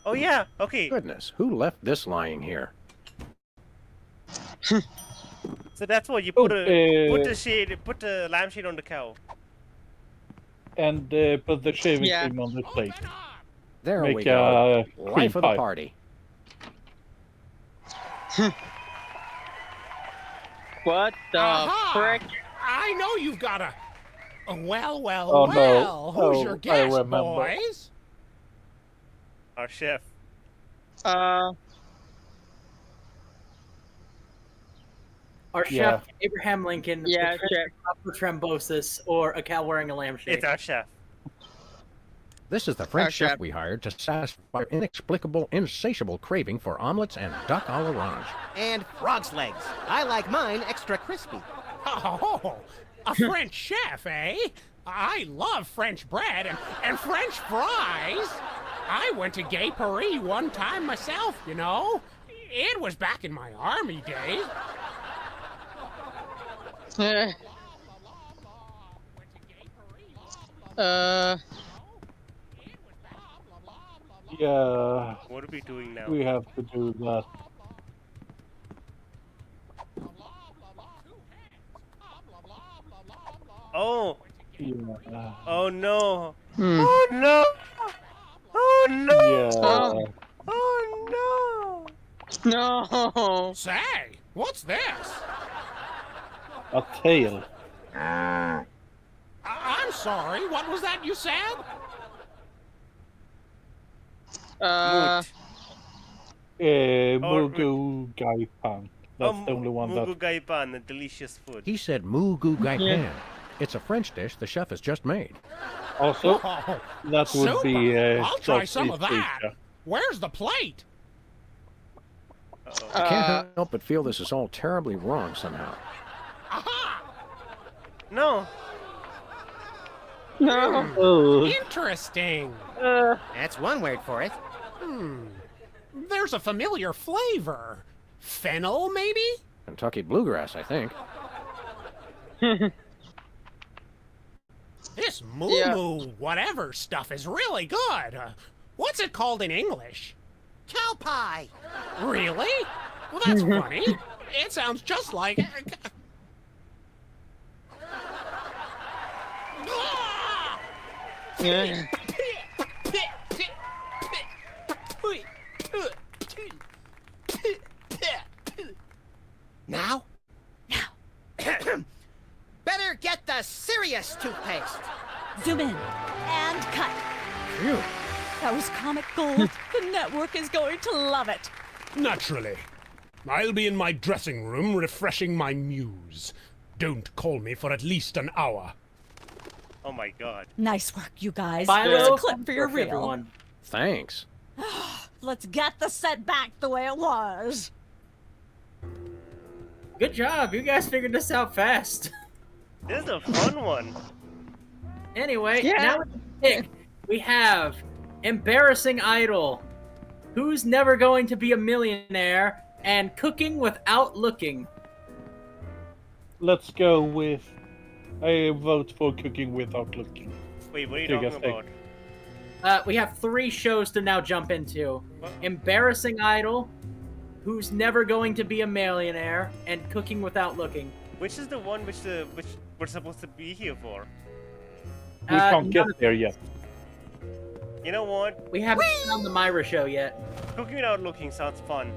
Oh yeah. Okay. Goodness, who left this lying here? So that's what you Oh, put put the lampshade on the cow. And put the shaving cream on the plate. There Make we go. cream Life of the pie. party. What the Aha! frick? I know you've got a. Well, well, Oh, no. well. Who's Oh, your I guest, remember. boys? Our chef. Our Yeah. chef, Abraham Lincoln, Yeah, for thrombosis, or a cow wearing a lampshade. It's our chef. This is the French Our chef chef. we hired to satisfy our inexplicable, insatiable craving for omelets and duck à l'orange. And frog's legs. I like mine extra crispy. Oh, a French chef, eh? I love French bread and French fries. I went to Gay Paris one time myself, you know. It was back in my army days. Yeah. What are we doing now? We have to do that. Oh. Yeah. Oh no. Oh no. Oh no. Yeah. Oh no. No. Say, what's this? A tail. I'm sorry, what was that you said? Mugu Gai Pan. That's the only one that. Mugu gaipan, the delicious food. He said moo goo gai pan. It's a French dish the chef has just made. Also, Oh, that would super. be. I'll try some of Southeast that. Asia. Where's the plate? I can't help but feel this is all terribly wrong somehow. Aha! No. No. Oh. Interesting. That's one word for it. There's a familiar flavor. Fennel, maybe? Kentucky bluegrass, I think. This moo-moo whatever stuff is really good. What's it called in English? Cow pie. Really? Well, that's funny. It sounds just like... Yeah. Now? Better get the serious toothpaste. Zoom in and cut. Phew. That was comic gold. The network is going to love it. Naturally. I'll be in my dressing room refreshing my muse. Don't call me for at least an hour. Oh my god. Nice work, you guys. Philo, Here's a clip for your for reel. everyone. Thanks. Let's get the set back the way it was. Good job. You guys figured this out fast. This is a fun one. Anyway, Yeah. now we pick. We have Embarrassing Idol, Who's Never Going to Be a Millionaire, and Cooking Without Looking. Let's go with. I vote for Cooking Without Looking. Wait, what are you Take a talking about? We have 3 shows to now jump into. Embarrassing Idol, Who's Never Going to Be a Millionaire, and Cooking Without Looking. Which is the one which we're supposed to be here for? We can't get there yet. You know what? We haven't found the Myra show yet. Cooking Without Looking sounds fun.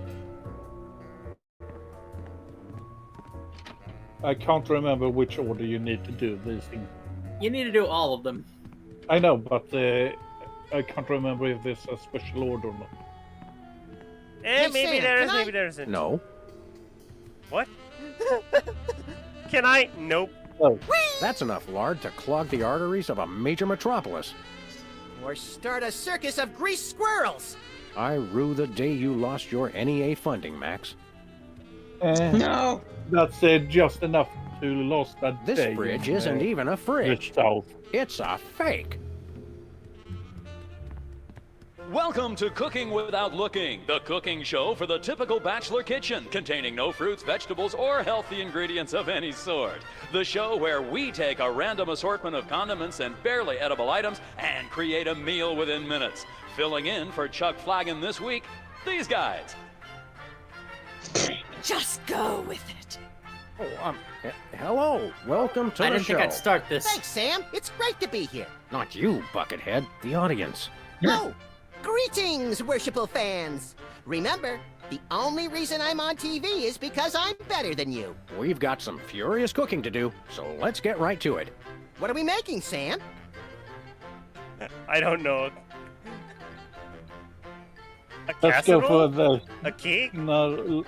I can't remember which order you need to do these things. You need to do all of them. I know, but I can't remember if there's a special order or not. Eh, Hey, maybe Sam, there is, can maybe there isn't. No. What? Can I? Nope. Oh. That's enough lard to clog the arteries of a major metropolis. Or start a circus of greased squirrels. I rue the day you lost your NEA funding, Max. No. That's just enough to last that This day. fridge in, isn't even a fridge. the south. It's a fake. Welcome to Cooking Without Looking, the cooking show for the typical bachelor kitchen, containing no fruits, vegetables, or healthy ingredients of any sort. The show where we take a random assortment of condiments and barely edible items and create a meal within minutes. filling in for Chuck Flagon this week, these guys. Just go with it. Oh, hello. Welcome to I the didn't show. think I'd start this. Thanks, Sam. It's great to be here. Not you, Buckethead. The audience. Oh, greetings, worshipful fans. Remember, the only reason I'm on TV is because I'm better than you. We've got some furious cooking to do, so let's get right to it. What are we making, Sam? I don't know. A Let's go casserole? for the. A cake? No.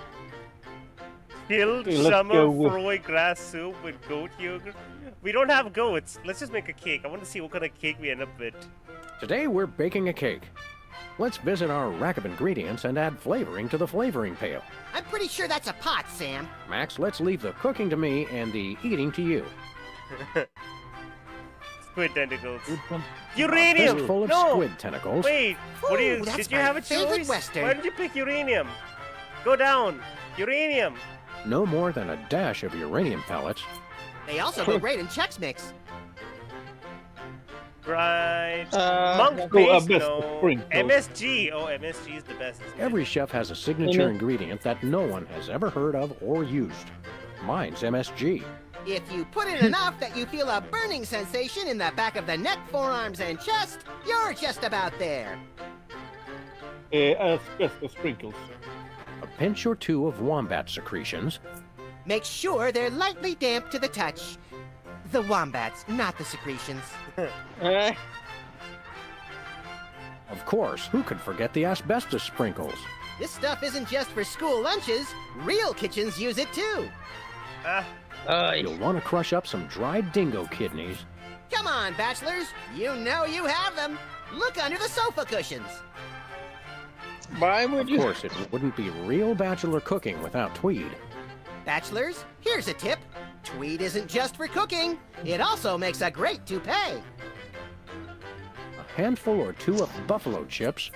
Chilled Okay, let's summer go with- froy grass soup with goat yogurt. We don't have goats. Let's just make a cake. I want to see what kind of cake we end up with. Today we're baking a cake. Let's visit our rack of ingredients and add flavoring to the flavoring pail. I'm pretty sure that's a pot, Sam. Max, let's leave the cooking to me and the eating to you. Squid tentacles. A Uranium! fist full of No! squid tentacles. Wait, what do you? Ooh, that's Did you my have a favorite choice? Western. Why did you pick uranium? Go down. Uranium. No more than a dash of uranium pellets. They also go great in Chex Mix. Right. Monk Monk best paste, no. sprinkles. MSG. Oh, MSG is the best. Isn't it? Every chef has a signature Amen. ingredient that no one has ever heard of or used. Mine's MSG. If you put in enough that you feel a burning sensation in the back of the neck, forearms, and chest, you're just about there. Asbestos sprinkles. A pinch or two of wombat secretions. Make sure they're lightly damp to the touch. The wombats, not the secretions. Of course, who could forget the asbestos sprinkles? This stuff isn't just for school lunches. Real kitchens use it too. You'll want to crush up some dried dingo kidneys. Come on, bachelors. You know you have them. Look under the sofa cushions. Why would Of you? course, it wouldn't be real bachelor cooking without tweed. Bachelors, here's a tip. Tweed isn't just for cooking. It also makes a great toupee. A handful or two of buffalo chips.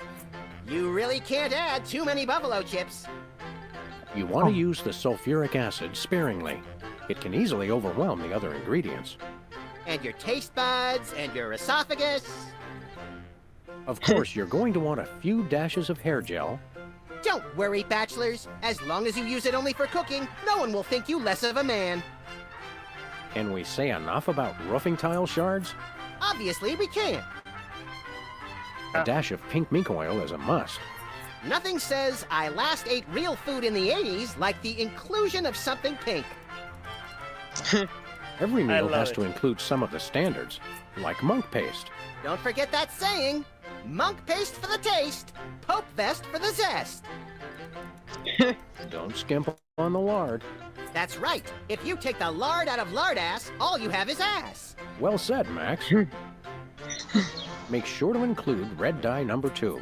You really can't add too many buffalo chips. You want to use the sulfuric acid sparingly. It can easily overwhelm the other ingredients. And your taste buds and your esophagus. Of course, you're going to want a few dashes of hair gel. Don't worry, bachelors. As long as you use it only for cooking, no one will think you less of a man. Can we say enough about roofing tile shards? Obviously, we can't. A dash of pink mink oil is a must. Nothing says I last ate real food in the 80s like the inclusion of something pink. Every I meal love has it. to include some of the standards, like monk paste. Don't forget that saying. Monk paste for the taste, Pope vest for the zest. Don't skimp on the lard. That's right. If you take the lard out of lard ass, all you have is ass. Well said, Max. Make sure to include red dye number 2.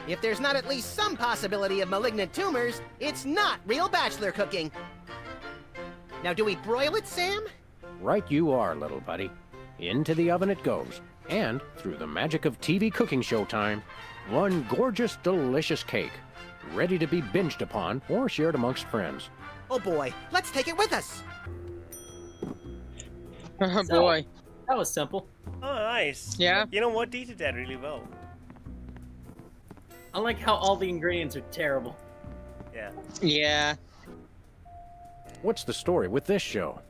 If there's not at least some possibility of malignant tumors, it's not real bachelor cooking. Now, do we broil it, Sam? Right you are, little buddy. Into the oven it goes. And, through the magic of TV cooking show time, one gorgeous, delicious cake, ready to be binged upon or shared amongst friends. Oh boy, let's take it with us. Oh boy. That was simple. Oh, nice. Yeah. You know what? They did that really well. I like how all the ingredients are terrible. Yeah. Yeah. What's the story with this show?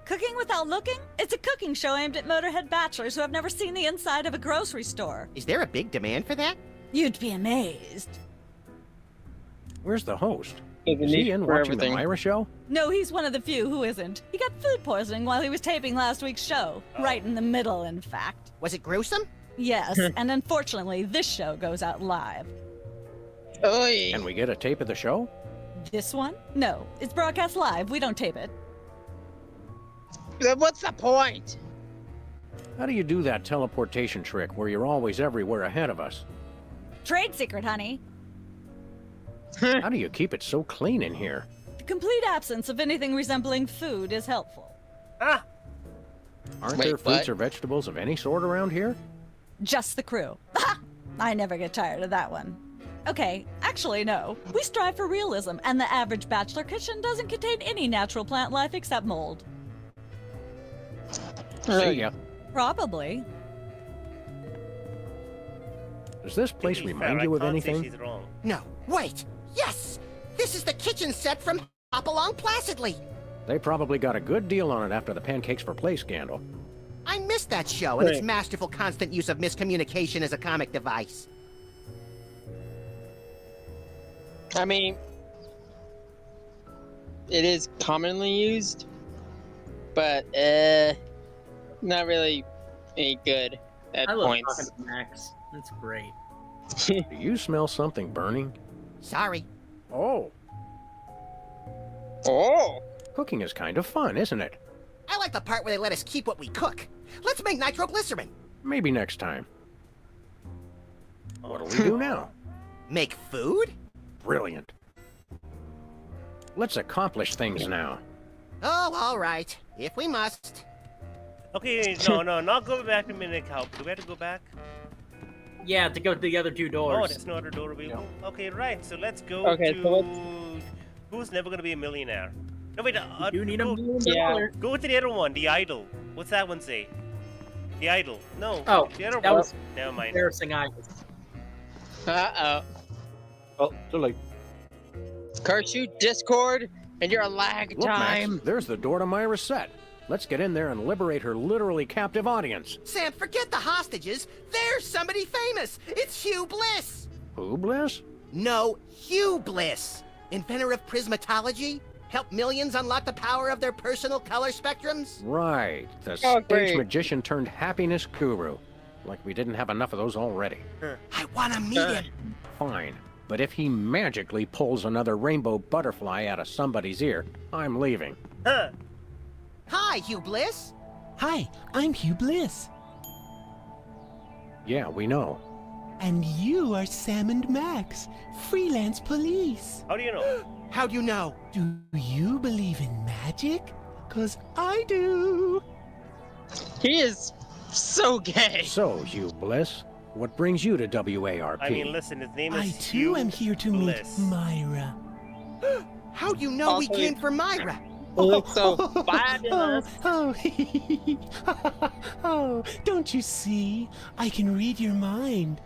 Cooking Without Looking? It's a cooking show aimed at motorhead bachelors who have never seen the inside of a grocery store. Is there a big demand for that? You'd be amazed. Where's the host? There's a Is niche he in for watching everything. the Myra show? No, he's one of the few who isn't. He got food poisoning while he was taping last week's show. Right in the middle, in fact. Was it gruesome? Yes, and unfortunately, this show goes out live. Oy. Can we get a tape of the show? This one? No, it's broadcast live. We don't tape it. Then what's the point? How do you do that teleportation trick where you're always everywhere ahead of us? Trade secret, honey. How do you keep it so clean in here? The complete absence of anything resembling food is helpful. Ah! Aren't Wait, there fruits what? or vegetables of any sort around here? Just the crew. I never get tired of that one. Okay, actually, no. We strive for realism, and the average bachelor kitchen doesn't contain any natural plant life except mold. See ya. Probably. Does this place To be fair, remind you I of can't say anything? she's wrong. No, wait! Yes! This is the kitchen set from Hop Along Placidly! They probably got a good deal on it after the Pancakes for Play scandal. I missed that show and its masterful constant use of miscommunication as a comic device. I mean, it is commonly used, but not really any good at I love points. talking to Max. That's great. Do you smell something burning? Sorry. Oh. Oh. Cooking is kind of fun, isn't it? I like the part where they let us keep what we cook. Let's make nitroglycerin. Maybe next time. What'll we do now? Make food? Brilliant. Let's accomplish things now. Oh, all right. If we must. Okay, no, not go back to Minute Cow. Do we have to go back? Yeah, to go to the other two doors. Oh, there's no other door available. Okay, right. So let's go Okay, to so Who's Never Gonna Be a Millionaire. No, wait. You need a go, million Yeah. dollars. go to the other one, The Idol. What's that one say? The Idol. No. Oh, the other that one. was Never mind. embarrassing eyes. Uh-oh. Oh, too late. Curse you, Discord, and your lag Look, time. Max, there's the door to Myra's set. Let's get in there and liberate her literally captive audience. Sam, forget the hostages. There's somebody famous. It's Hugh Bliss. Who, Bliss? No, Hugh Bliss. Inventor of prismatology. Help millions unlock the power of their personal color spectrums. Right, the Oh, stage great. magician turned happiness guru. Like we didn't have enough of those already. I want to meet him. Fine, but if he magically pulls another rainbow butterfly out of somebody's ear, I'm leaving. Huh. Hi, Hugh Bliss. Hi, I'm Hugh Bliss. Yeah, we know. And you are Sam and Max, freelance police. How do you know? How do you know? Do you believe in magic? 'Cause I do. He is so gay. So, Hugh Bliss, what brings you to WARP? I mean, listen, his name is I too Hugh am here to Bliss. meet Myra. How do you know we Also, came for Myra? He looks so fabulous. Oh, don't you see? I can read your mind.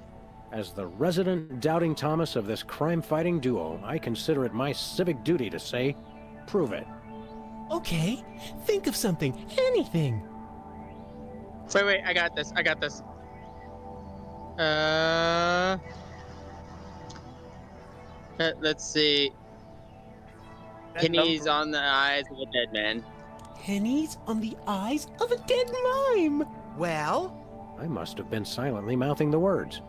As the resident doubting Thomas of this crime-fighting duo, I consider it my civic duty to say, prove it. Okay, think of something, anything. Wait, I got this. Let's see. Pennies on the eyes of a dead man. Pennies on the eyes of a dead mime. Well? I must have been silently mouthing the words.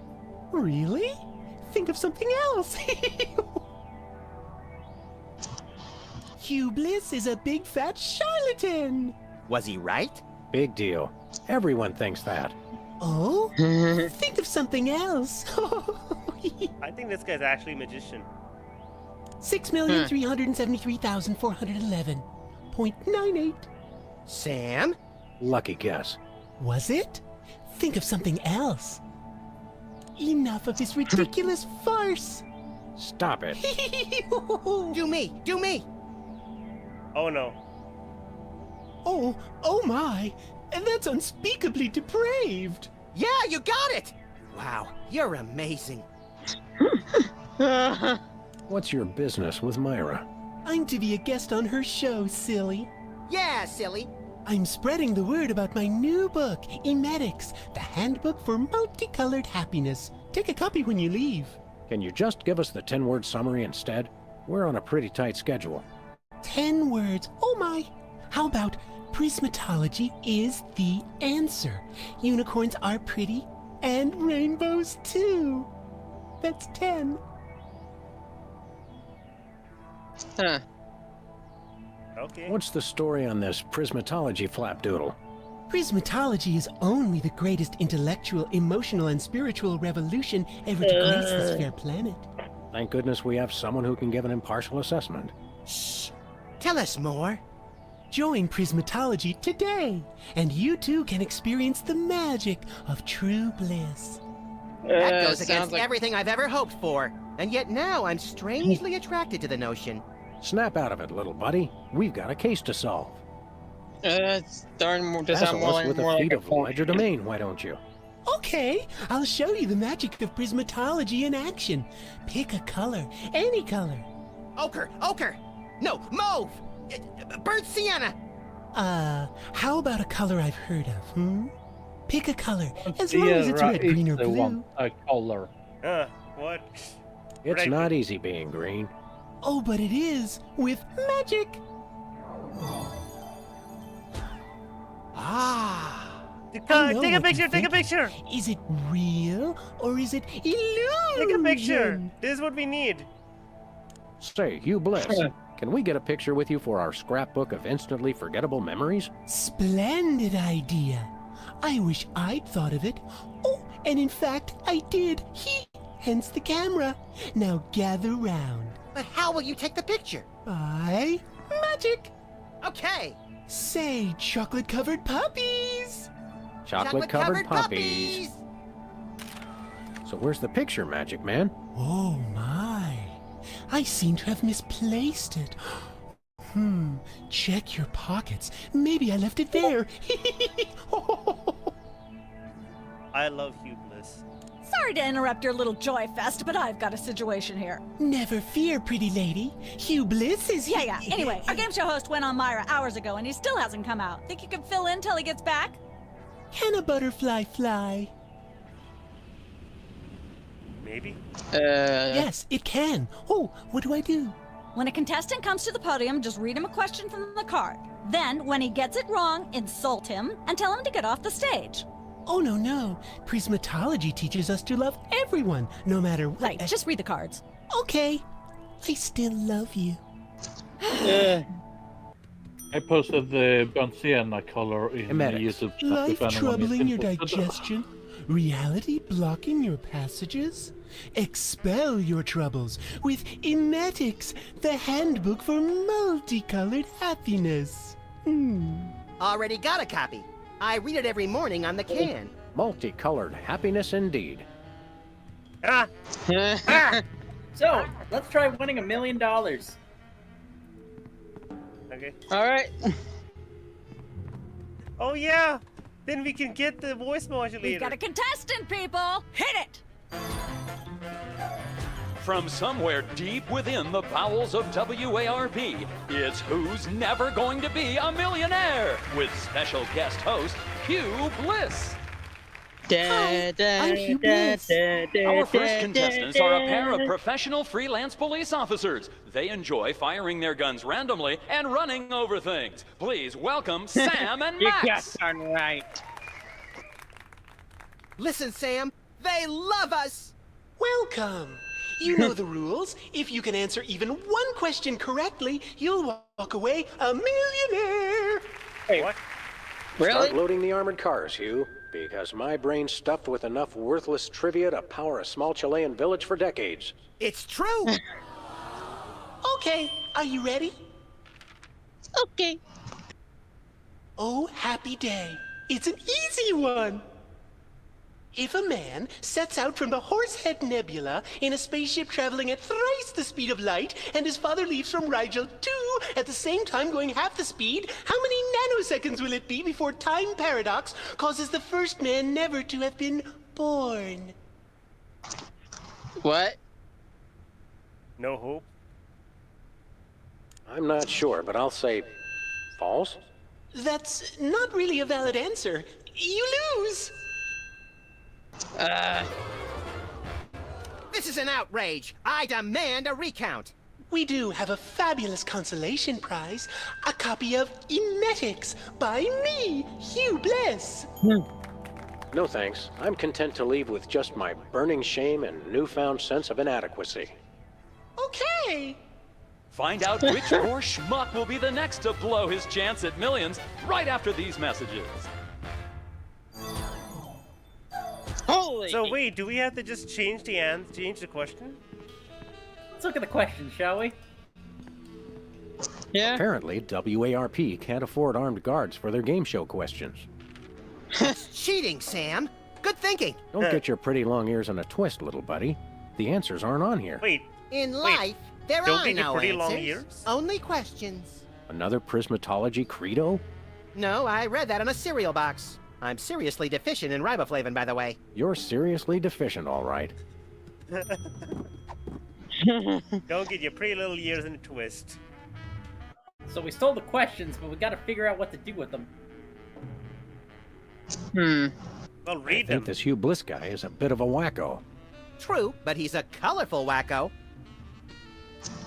Really? Think of something else. Hugh Bliss is a big fat charlatan. Was he right? Big deal. Everyone thinks that. Oh? Think of something else. I think this guy's actually a magician. 6,373,411.98. Sam? Lucky guess. Was it? Think of something else. Enough of this ridiculous farce. Stop it. Do me. Oh no. Oh my. And that's unspeakably depraved. Yeah, you got it. Wow, you're amazing. What's your business with Myra? I'm to be a guest on her show, silly. Yeah, silly. I'm spreading the word about my new book, Emetics, the Handbook for Multicolored Happiness. Take a copy when you leave. Can you just give us the 10-word summary instead? We're on a pretty tight schedule. 10 words. Oh my. How about prismatology is the answer? Unicorns are pretty, and rainbows too. That's 10. Huh. Okay. What's the story on this prismatology flapdoodle? Prismatology is only the greatest intellectual, emotional, and spiritual revolution ever to grace this fair planet. Thank goodness we have someone who can give an impartial assessment. Shh. Tell us more. Join Prismatology today, and you too can experience the magic of true bliss. That goes sounds against like- everything I've ever hoped for. And yet now I'm strangely attracted to the notion. Snap out of it, little buddy. We've got a case to solve. It's darn more to sound Dazzle more us like with more a like feat a of legerdemain, why don't you? Okay, I'll show you the magic of prismatology in action. Pick a color, any color. Ochre! No, mauve! Burnt sienna! How about a color I've heard of, Pick a color, as long as it's red, green, or blue. A color. What? It's not easy being green. Oh, but it is, with magic! Take a picture! Is it real, or is it illusion? Take a picture! This is what we need. Say, Hugh Bliss, can we get a picture with you for our scrapbook of instantly forgettable memories? Splendid idea. I wish I'd thought of it. Oh, and in fact, I did. Hence the camera. Now gather round. But how will you take the picture? By magic. Okay. Say, chocolate-covered puppies. Chocolate-covered puppies. So where's the picture, Magic Man? Oh, my. I seem to have misplaced it. Check your pockets. Maybe I left it there. I love Hugh Bliss. Sorry to interrupt your little joy fest, but I've got a situation here. Never fear, pretty lady. Hugh Bliss is here. Yeah. Anyway, our game show host went on Myra hours ago, and he still hasn't come out. Think you can fill in till he gets back? Can a butterfly fly? Maybe? Yes, it can. Oh, what do I do? When a contestant comes to the podium, just read him a question from the card. Then, when he gets it wrong, insult him and tell him to get off the stage. Oh, no. Prismatology teaches us to love everyone, no matter what. Right, just read the cards. Okay. I still love you. I posted the burnt sienna color in the YouTube chat. Life troubling your digestion? Reality blocking your passages? Expel your troubles with Emetics, the handbook for multicolored happiness. Already got a copy. I read it every morning on the can. Multicolored happiness indeed. So, let's try winning $1 million. Okay. Alright. Oh, yeah! Then we can get the voice modulator. We've got a contestant, people! Hit it! From somewhere deep within the bowels of WARP, it's Who's Never Going to Be a Millionaire with special guest host Hugh Bliss. I'm Hugh Bliss. Our first contestants are a pair of professional freelance police officers. They enjoy firing their guns randomly and running over things. Please welcome Sam and Max. You got that right. Listen, Sam, they love us! Welcome. You know the rules. If you can answer even one question correctly, you'll walk away a millionaire. Wait, what? Really? Start loading the armored cars, Hugh, because my brain's stuffed with enough worthless trivia to power a small Chilean village for decades. It's true! Okay, are you ready? Okay. Oh, happy day. It's an easy one. If a man sets out from the Horsehead Nebula in a spaceship traveling at thrice the speed of light, and his father leaves from Rigel 2 at the same time going half the speed, how many nanoseconds will it be before time paradox causes the first man never to have been born? What? No hope? I'm not sure, but I'll say false. That's not really a valid answer. You lose! This is an outrage. I demand a recount. We do have a fabulous consolation prize, a copy of Emetics by me, Hugh Bliss. No thanks. I'm content to leave with just my burning shame and newfound sense of inadequacy. Okay. Find out which poor schmuck will be the next to blow his chance at millions right after these messages. Holy! So wait, do we have to just change the question? Let's look at the question, shall we? Yeah. Apparently, WARP can't afford armed guards for their game show questions. It's cheating, Sam. Good thinking. Don't get your pretty long ears on a twist, little buddy. The answers aren't on here. Wait. In life, there don't are get your no pretty answers. long ears? Only questions. Another prismatology credo? No, I read that on a cereal box. I'm seriously deficient in riboflavin, by the way. You're seriously deficient, all right. Don't get your pretty little ears in a twist. So we stole the questions, but we gotta figure out what to do with them. Well, I read think them. this Hugh Bliss guy is a bit of a wacko. True, but he's a colorful wacko.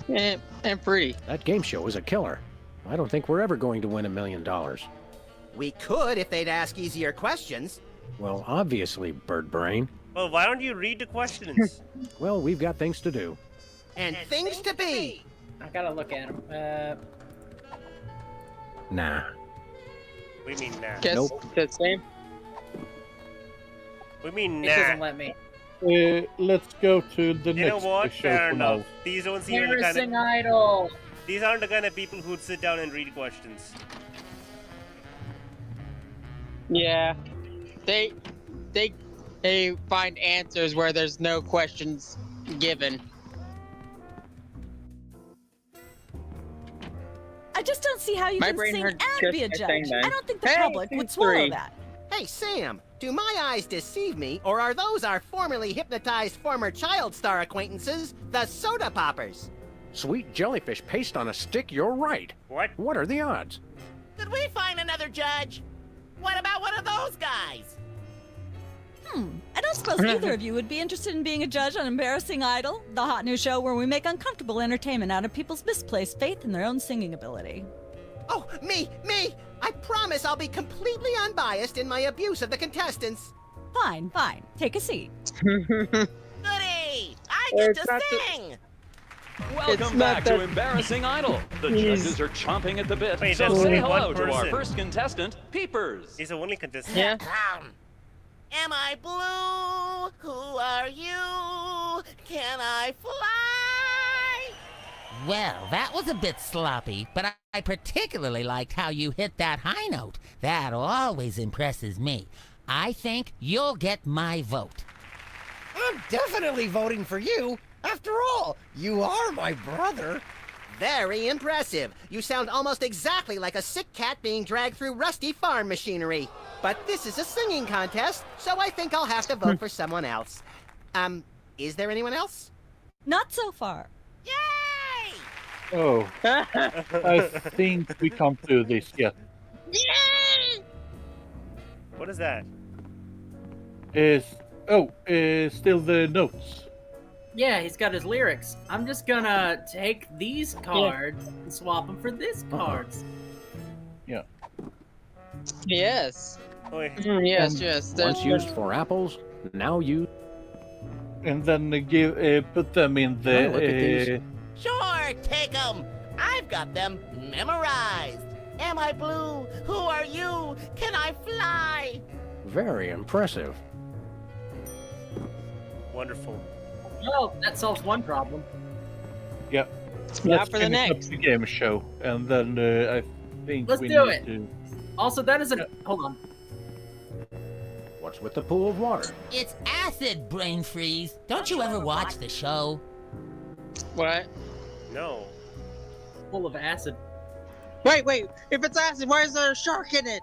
And pretty. That game show is a killer. I don't think we're ever going to win $1 million. We could if they'd ask easier questions. Well, obviously, Bird Brain. Well, why don't you read the questions? Well, we've got things to do. And things to be. I gotta look at them. Nah. We mean nah. Guess the same. We mean It nah. doesn't let me. Let's go to the You know next what? show Fair for enough. now. These don't seem the kind Embarrassing of... Idol! These aren't the kind of people who'd sit down and read questions. Yeah. They find answers where there's no questions given. I just don't see how you My can brain sing hurt and just be a by judge. saying that. I don't think the Hey, public would it's swallow three. that. Hey, Sam, do my eyes deceive me, or are those our formerly hypnotized former child star acquaintances, the Soda Poppers? Sweet jellyfish paste on a stick, you're right. What? What are the odds? Did we find another judge? What about one of those guys? I don't suppose either of you would be interested in being a judge on Embarrassing Idol, the hot new show where we make uncomfortable entertainment out of people's misplaced faith in their own singing ability. Oh, me! I promise I'll be completely unbiased in my abuse of the contestants. Fine. Take a seat. Goody! I get to sing! Welcome back to Embarrassing Idol. The judges are chomping at the bit. Wait, So that's say only hello one to our person. first contestant, Peepers. He's the only contestant. Yeah. Am I blue? Who are you? Can I fly? Well, that was a bit sloppy, but I particularly liked how you hit that high note. That always impresses me. I think you'll get my vote. I'm definitely voting for you. After all, you are my brother. Very impressive. You sound almost exactly like a sick cat being dragged through rusty farm machinery. But this is a singing contest, so I think I'll have to vote for someone else. Is there anyone else? Not so far. Oh, I think we can't do this yet. What is that? Still the notes. Yeah, he's got his lyrics. I'm just gonna take these cards and swap them for this cards. Yeah. Yes. Yes. Once used for apples, now you. And then put them in Oh, look at these. the. Sure, take them. I've got them memorized. Am I blue? Who are you? Can I fly? Very impressive. Wonderful. Oh, that solves one problem. Yeah. Now Let's for the finish up next. the game show, and then I think Let's we do need it. to. Also, that is an... Hold on. What's with the pool of water? It's acid, brain freeze. Don't you ever watch the show? What? No. Full of acid. Wait. If it's acid, why is there a shark in it?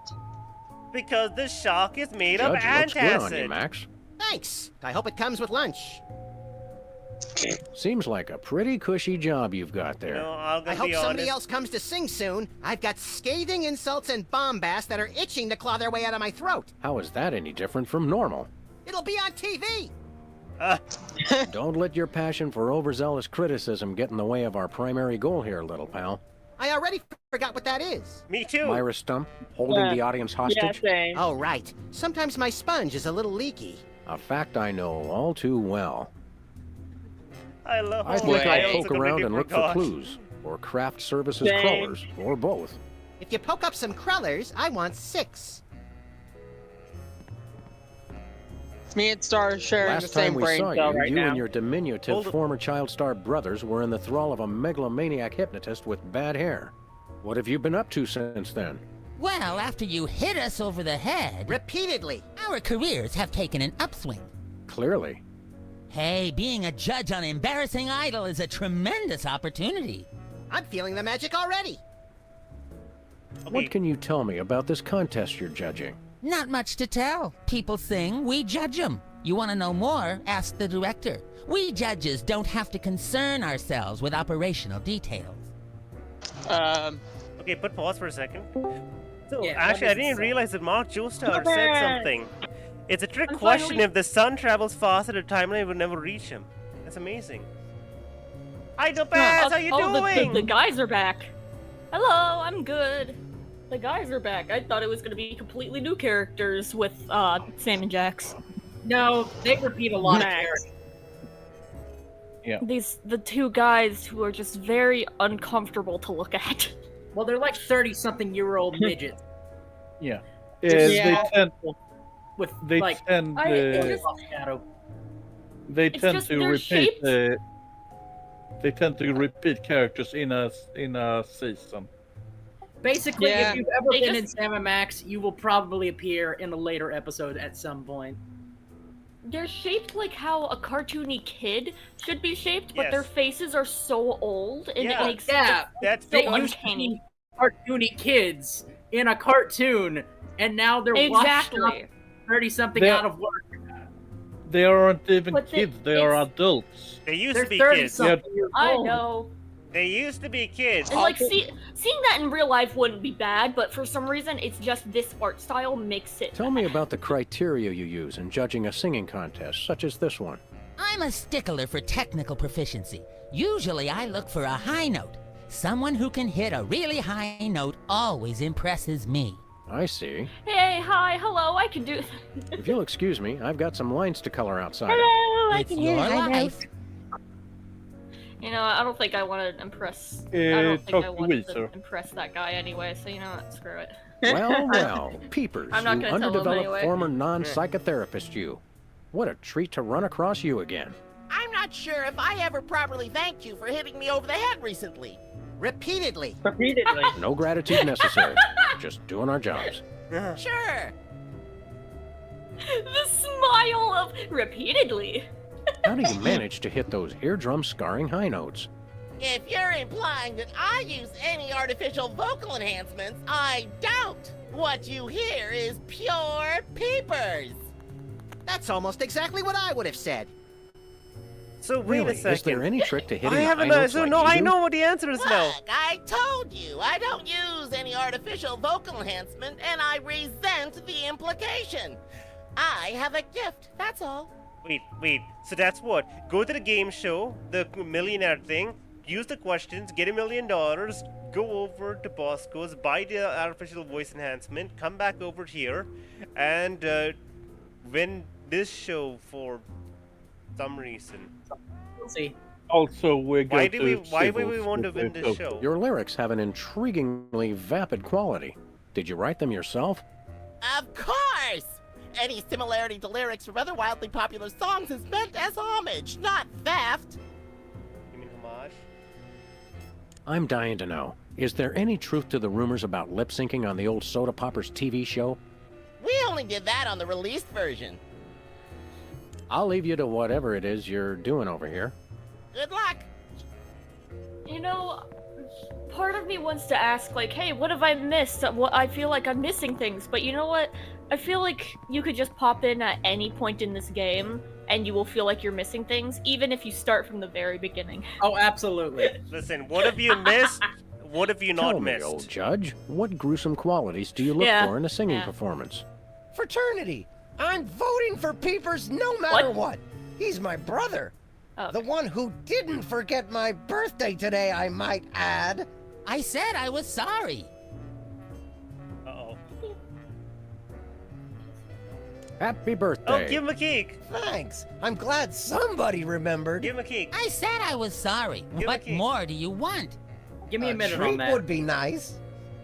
Because the shark is made of Judge looks good on you, antacid. Max. Thanks. I hope it comes with lunch. Seems like a pretty cushy job you've got there. No, I'm I gonna hope be somebody honest. else comes to sing soon. I've got scathing insults and bombast that are itching to claw their way out of my throat. How is that any different from normal? It'll be on TV. Don't let your passion for overzealous criticism get in the way of our primary goal here, little pal. I already forgot what that is. Me too. Myra Stump, holding the audience hostage? same. Oh, right. Sometimes my sponge is a little leaky. A fact I know all too well. I love I how think I I'd also poke completely around and look for forgot. clues, or craft services Same. crawlers, or both. If you poke up some crullers, I want 6. Me and Star are sharing the Last same time we brain saw cell you, right you now. and your diminutive Hold it. former child star brothers were in the thrall of a megalomaniac hypnotist with bad hair. What have you been up to since then? Well, after you hit us over the head, Repeatedly. our careers have taken an upswing. Clearly. Hey, being a judge on Embarrassing Idol is a tremendous opportunity. I'm feeling the magic already. Okay. What can you tell me about this contest you're judging? Not much to tell. People sing, we judge them. You want to know more? Ask the director. We judges don't have to concern ourselves with operational details. Okay, put pause for a second. So, Yeah, actually, I what is didn't the realize that Mark Joestar Come said back. something. It's a trick I'm question finally- if the sun travels faster, the timeline will never reach him. That's amazing. Hi, Topaz, how you doing? The guys are back. Hello, I'm good. The guys are back. I thought it was gonna be completely new characters with Sam and Jax. No, they repeat a lot of Max. characters. Yeah. The two guys who are just very uncomfortable to look at. Well, they're like 30-something-year-old midgets. Yeah. Just They tend. with They like tend. shadow. They It's tend just to their repeat. shapes. They tend to repeat characters in a season. Basically, Yeah. if you've ever They been just- in Sam and Max, you will probably appear in a later episode at some point. They're shaped like how a cartoony kid should be shaped, but their Yes. faces are so old, and Yeah. it makes Yeah, That's they so used to uncanny. be cartoony kids in a cartoon, and now they're washed Exactly. up, 30-something They're- out of work. They aren't even But kids. They are adults. They used They're to be kids. 30-something years I old. know. They used to be kids. And like seeing that in real life wouldn't be bad, but for some reason it's just this art style makes it. Tell me about the criteria you use in judging a singing contest, such as this one. I'm a stickler for technical proficiency. Usually I look for a high note. Someone who can hit a really high note always impresses me. I see. Hey, hi, hello, I can do. If you'll excuse me, I've got some lines to color outside. Hello, I It's can hear your high life. notes. You know, I don't think I want to impress. I don't think talk I to want to Weezer. impress that guy anyway. So you know what? Screw it. Well, well, peepers, I'm not you gonna tell him underdeveloped anyway. former non-psychotherapist you. What a treat to run across you again. I'm not sure if I ever properly thanked you for hitting me over the head recently. Repeatedly. Repeatedly. No gratitude necessary. Just doing our jobs. Sure. The smile of repeatedly. How do you manage to hit those eardrum-scarring high notes? If you're implying that I use any artificial vocal enhancements, I don't. What you hear is pure peepers. That's almost exactly what I would have said. So wait Really, a second. is there any trick to hitting I the haven't. high notes So like no, you I do? know what the answer is now. Look, I told you I don't use any artificial vocal enhancement, and I resent the implication. I have a gift, that's all. Wait. So that's what? Go to the game show, the millionaire thing, use the questions, get $1 million, go over to Bosco's, buy the artificial voice enhancement, come back over here, and win this show for some reason. We'll see. Also, we're Why going do we? to Why would civils we want to with win the this Tokyo. show? Your lyrics have an intriguingly vapid quality. Did you write them yourself? Of course! Any similarity to lyrics from other wildly popular songs is meant as homage, not theft. You mean homage? I'm dying to know. Is there any truth to the rumors about lip syncing on the old Soda Poppers TV show? We only did that on the released version. I'll leave you to whatever it is you're doing over here. Good luck. You know, part of me wants to ask, like, hey, what have I missed? What I feel like I'm missing things, but you know what? I feel like you could just pop in at any point in this game, and you will feel like you're missing things, even if you start from the very beginning. Oh, absolutely. Listen, what have you missed? What have you not Tell me, missed? old judge, what gruesome qualities do you look Yeah, for in a singing yeah. performance? Fraternity. I'm voting for Peepers no matter what. He's my brother. The one who didn't forget my birthday today, I might add. I said I was sorry. Uh-oh. Happy birthday. Oh, give him a cake. Thanks. I'm glad somebody remembered. Give him a cake. I said I was sorry. Give What a cake. more do you want? Give me a minute treat on that. would be nice.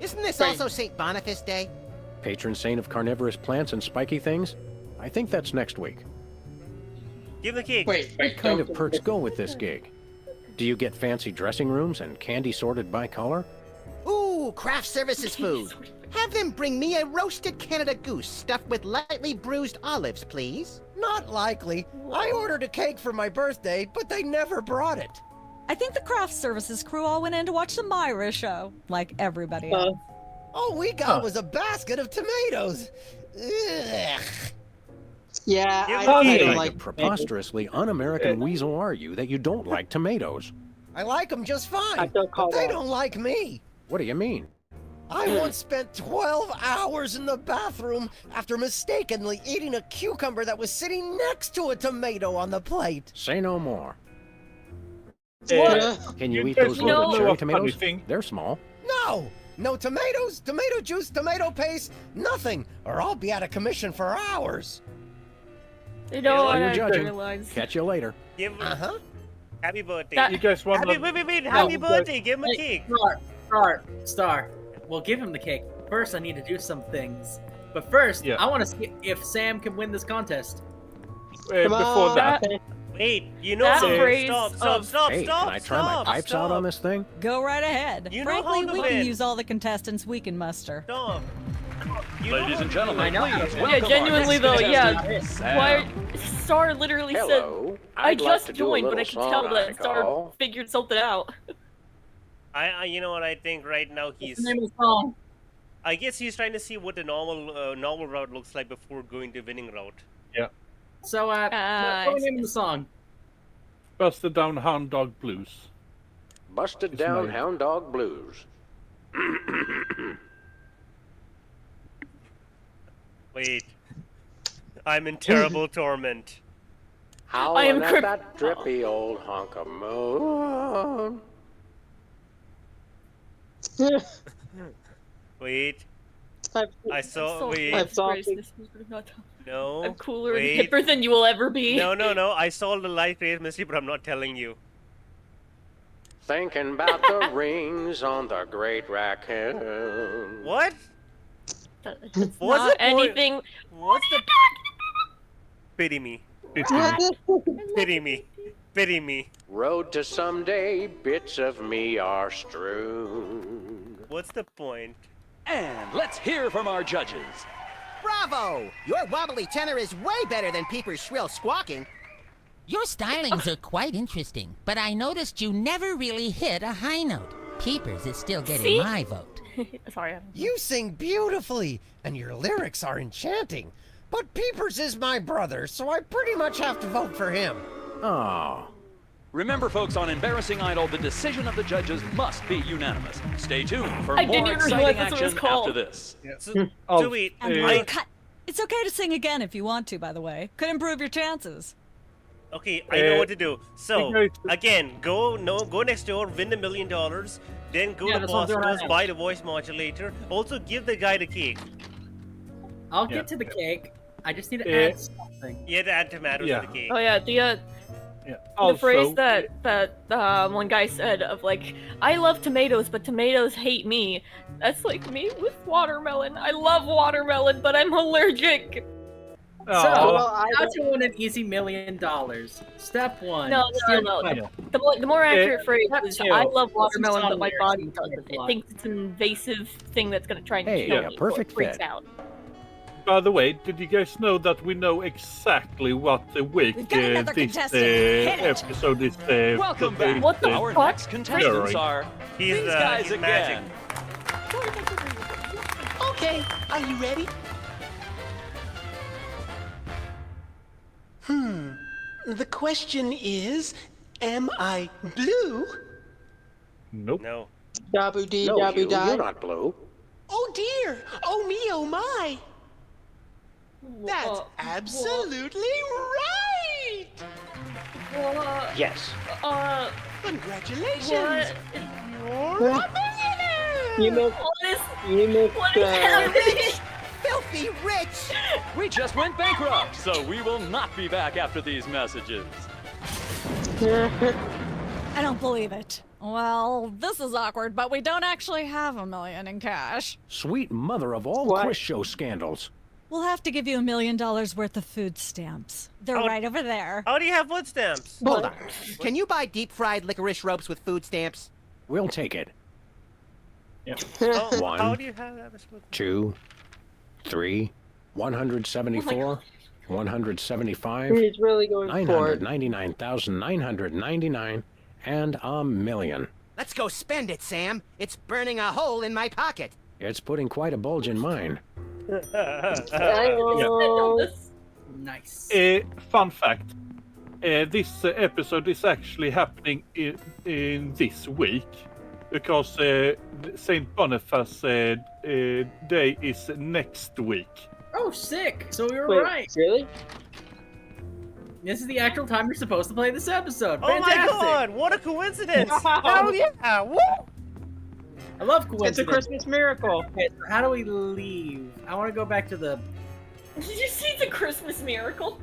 Isn't this also St. Boniface Day? Patron saint of carnivorous plants and spiky things? I think that's next week. Give him the cake. What kind of perks go with this gig? Do you get fancy dressing rooms and candy sorted by color? Ooh, craft services food. Have them bring me a roasted Canada goose stuffed with lightly bruised olives, please. Not likely. I ordered a cake for my birthday, but they never brought it. I think the craft services crew all went in to watch the Myra show, like everybody else. All we got was a basket of tomatoes. Ugh. Yeah, I What don't kind like of preposterously un-American weasel are you that you don't like tomatoes? I like them just fine, I feel but called they out. don't like me. What do you mean? I once spent 12 hours in the bathroom after mistakenly eating a cucumber that was sitting next to a tomato on the plate. Say no more. What? Can you eat guys those wanna little know cherry a funny tomatoes? thing? They're small. No! No tomatoes, tomato juice, tomato paste, nothing, or I'll be out of commission for hours. You know what You're I judging. realized? Catch you later. Give Uh-huh. Happy birthday. That- You guys want Happy, happy No, birthday. Give him a cake. Star. We'll give him the cake. First, I need to do some things. But first, Yeah. I want to see if Sam can win this contest. Before that, Wait, you know That something. phrase Stop. Hey, can I try my pipes out on this thing? Go right ahead. You know Frankly, how to we win. can use all the contestants we can muster. Stop. Ladies and gentlemen, please Yeah, welcome genuinely our though, next yeah. contestant, Why? Sam. Star literally Hello. said, "I I'd like just to do a joined," but I little can tell song that I Star call. figured something out. You know what I think right now he's. Name of the song. I guess he's trying to see what the normal route looks like before going to winning route. So, what's the name of the song? Busted Down Hound Dog Blues. Busted It's down made. hound dog blues. Wait. I'm in terrible torment. Howling am at crip- that drippy old hunk of moon. Wait. I saw. So Wait. racist. No. I'm cooler wait. and hipper than you will ever be. No. I solved the life race mystery, but I'm not telling you. Thinking about the rings on the great raccoon. What? That's What's not the point? anything. What's the? Pity me. Pity me. Pity me. Road to someday, bits of me are strewn. What's the point? And let's hear from our judges. Bravo! Your wobbly tenor is way better than Peeper's shrill squawking. Your stylings are quite interesting, but I noticed you never really hit a high note. Peepers is still getting See? my vote. Sorry. You sing beautifully, and your lyrics are enchanting. But Peepers is my brother, so I pretty much have to vote for him. Oh. Remember, folks, on Embarrassing Idol, the decision of the judges must be unanimous. Stay tuned for I didn't more even realize exciting that's what it was action called. after this. So wait. And cut. It's okay to sing again if you want to, by the way. Could improve your chances. Okay, I know what to do. So Okay. again, go next door, win $1 million, then go Yeah, to that's what I'm doing right Boston's, now. buy the voice modulator. Also, give the guy the cake. I'll get Yeah. to the cake. I just need to Eh. add something. You had to add tomatoes Yeah. to the cake. Oh yeah, Yeah. the phrase that one guy said of like, "I love tomatoes, but tomatoes hate me." That's like me with watermelon. I love watermelon, but I'm allergic. So, how to win an easy $1 million? Step one. No. steal the title. The more accurate phrase Step is, two, "I love listen to watermelon, some but my lyrics body and doesn't. It butterfly. thinks it's an invasive thing that's gonna try and Hey, kill a me." perfect so it freaks fit. out. By the way, did you guys know that we know exactly what the week We've got another this contestant. Hit it. episode is? Welcome back. What the Our fuck? next contestants are He's, these guys he's again. magic. Okay, are you ready? The question is, am I blue? Nope. No. Dabu dee, No, dabu Hugh, die. you're not blue. Oh dear! Oh me, oh my! That's absolutely right! Yes. Congratulations! What? You're a millionaire! You missed. What is happening? Filthy rich! We just went bankrupt, so we will not be back after these messages. I don't believe it. Well, this is awkward, but we don't actually have $1 million in cash. Sweet mother of all What? quiz show scandals. We'll have to give you $1 million worth of food stamps. They're Oh. right over there. How do you have food stamps? Hold on. Can you buy deep-fried licorice ropes with food stamps? We'll take it. How One. do you have that? 2, 3, 174, 175, He's really going for it. 999,999, and $1 million. Let's go spend it, Sam. It's burning a hole in my pocket. It's putting quite a bulge in mine. Nice. Fun fact. This episode is actually happening in this week because Saint Boniface Day is next week. Oh, sick! So we were Wait, right. Really? This is the actual time you're supposed to play this episode. Oh my Fantastic. god, what a coincidence! Wow. Hell yeah! Woo! I love coincidence. It's a Christmas miracle. Okay, so how do we leave? I want to go back to the... Did you see the Christmas miracle?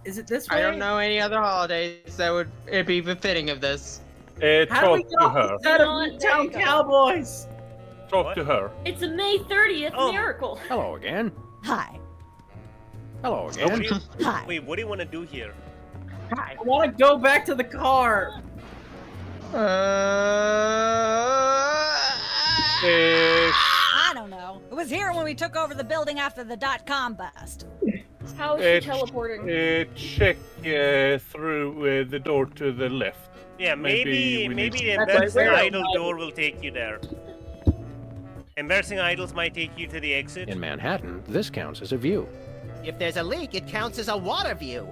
Is it this way? I don't know any other holidays that would be befitting of this. How do we Talk get to off her. the set of Town Cowboys? Talk to her. It's a May 30th miracle. Hello again. Hi. Hello What again. do you, Hi. wait, what do you want to do here? I want to go back to the car. I don't know. It was here when we took over the building after the .com bust. How is she teleporting? Check through the door to the left. Yeah, maybe we need- the embarrassing idol door will take you there. Embarrassing idols might take you to the exit. In Manhattan, this counts as a view. If there's a leak, it counts as a water view.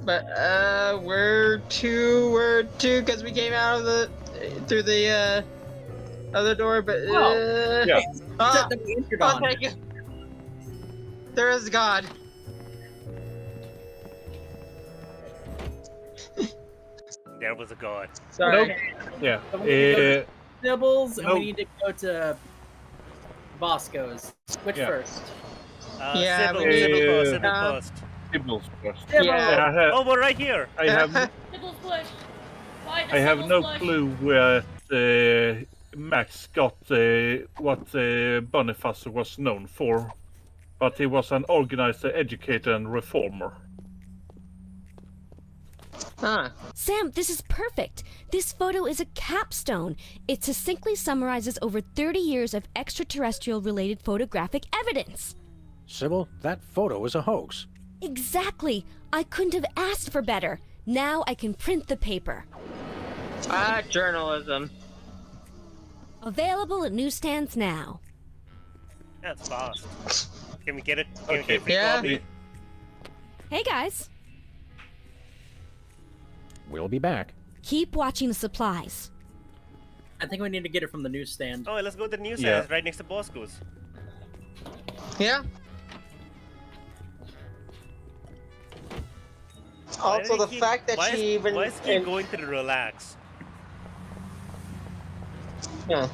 But we're two, because we came out of through the other door. But Yeah. Thank you. There is God. There was a god. Sorry. Nope. Yeah. Nibbles, and nope. we need to go to Bosco's. Which Yeah. first? Yeah, Sybil, we need- Sybil first, Sybil um, first. Symbols first. Sybil. Yeah. Oh, we're right here. I have Sybil's bush. Why the I have Sybil's no bush? clue where Max got what Boniface was known for, but he was an organizer, educator, and reformer. Huh. Sam, this is perfect. This photo is a capstone. It succinctly summarizes over 30 years of extraterrestrial-related photographic evidence. Sybil, that photo is a hoax. Exactly. I couldn't have asked for better. Now I can print the paper. Journalism. Available at newsstands now. That's fast. Can we get it? Can we Okay. get a free Yeah. copy? Hey guys, We'll be back. keep watching the supplies. I think we need to get it from the newsstand. Oh, let's go to the news Yeah. stand right next to Bosco's. Yeah. Why Also, do the they fact that why she is, even. Why is he going to the relax? Yeah.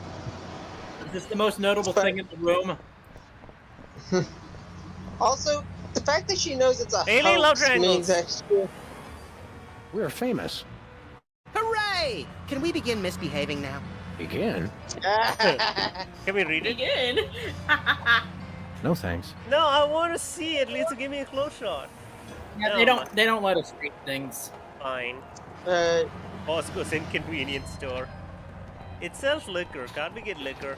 Is this the most notable thing in the room? Also, the fact that she knows it's a Alien love hoax means triangles. that We're famous. Hooray! Can we begin misbehaving now? Begin? Can we read it? Begin. No thanks. No, I want to see it. At least give me a close shot. Yeah, No, they don't let us read things. Fine. Uh, Bosco's inconvenience store. It sells liquor. Can't we get liquor?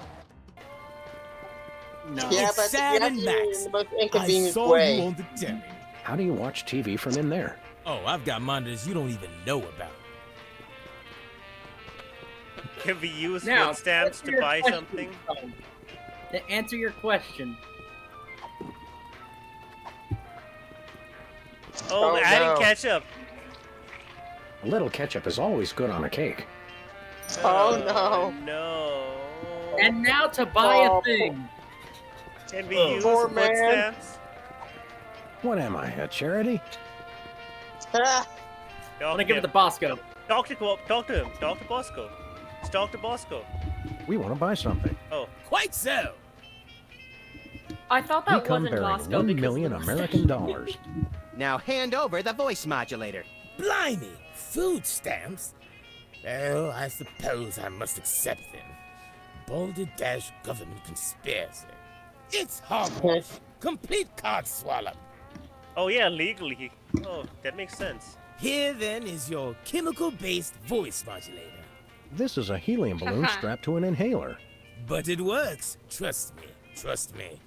No. yeah, It's but Sam you have and to do it Max. in the most I inconvenient saw way. you on the dairy. How do you watch TV from in there? Oh, I've got monitors you don't even know about. Can we use Now, food stamps answer to your buy question, something? Tom. To answer your question, Oh, Oh, adding no. ketchup. A little ketchup is always good on a cake. Oh, no. No. and now to buy Oh. a thing. Can we Oh. use Poor food man. stamps? What am I, a charity? Ah, I want to give it to Bosco. Talk to him. Talk to Bosco. Let's talk to Bosco. We want to buy something. Oh, Quite so. I thought We that come wasn't bearing Bosco $1 because million of the American dollars. Now hand over the voice modulator. Blimey, food stamps? Well, I suppose I must accept them. Balderdash government conspiracy. It's hogwash. Complete card swallow. oh yeah, legally. Oh, that makes sense. Here then is your chemical-based voice modulator. This is a helium balloon strapped to an inhaler. But it works. Trust me. Trust me.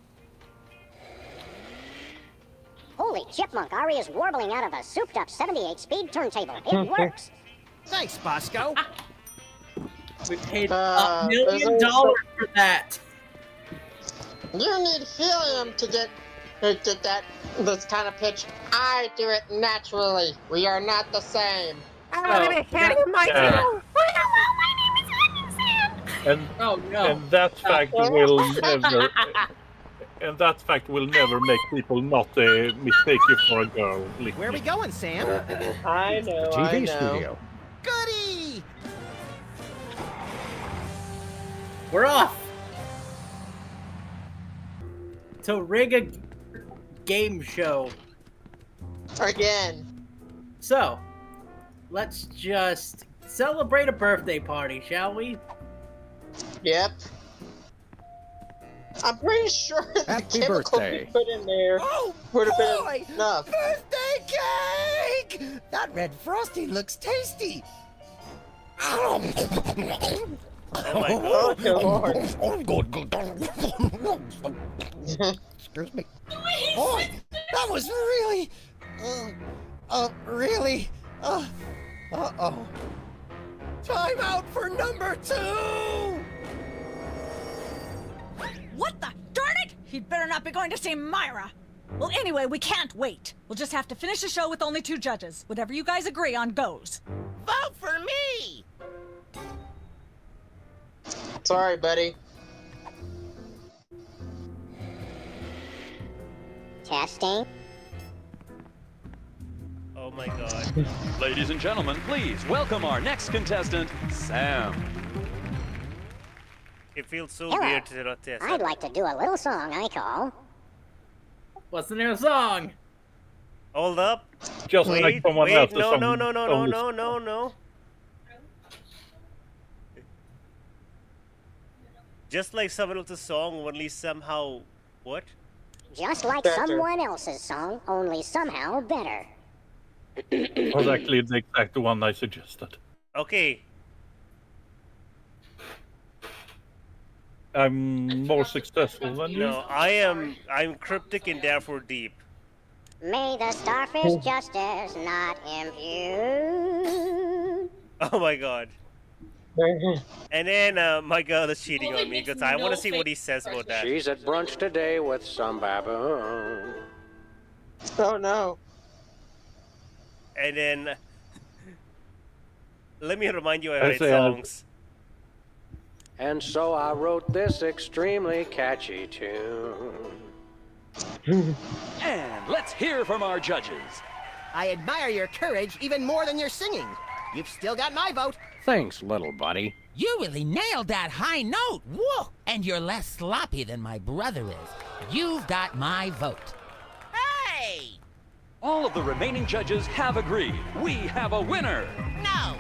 Holy chipmunk, Ari is warbling out of a souped-up 78-speed turntable. It works. Thanks, Bosco. We paid $1 million for that. You need helium to get that this kind of pitch. I do it naturally. We are not the same. And oh no! And that fact will never make people not mistake you for a girl. Where are we going, Sam? I know. TV studio. Goody! We're off to rig a game show again. So, let's just celebrate a birthday party, shall we? Yep. I'm pretty sure the Happy chemical birthday. we put in there would have Boy, been enough. birthday cake! That red frosting looks tasty. Oh my Oh, Good. Excuse me. Boy, that was really, really, uh-oh. Time out for number 2! What the? Darn it! He'd better not be going to see Myra. Well, anyway, we can't wait. We'll just have to finish the show with only 2 judges. Whatever you guys agree on goes. Vote for me! Sorry, buddy. Testing. Oh my god. Ladies and gentlemen, please welcome our next contestant, Sam. It feels so Hello. weird to not test. I'd like to do a little song I call. What's the new song? Hold up. Just wait, like someone wait, else. no. Just like someone else's song, only somehow what? Just like Better. someone else's song, only somehow better. Was actually the exact one I suggested. Okay. I'm more successful than you. No, I'm cryptic and therefore deep. May the starfish justice not impute. Oh my god. And then my girl is cheating on me because I want to see what he says about that. She's at brunch today with some baboon. Oh no. And then let me remind you I I write say, songs. And so I wrote this extremely catchy tune. And let's hear from our judges. I admire your courage even more than your singing. You've still got my vote. Thanks, little buddy. You really nailed that high note. Whoa! And you're less sloppy than my brother is. You've got my vote. Hey! All of the remaining judges have agreed. We have a winner. No!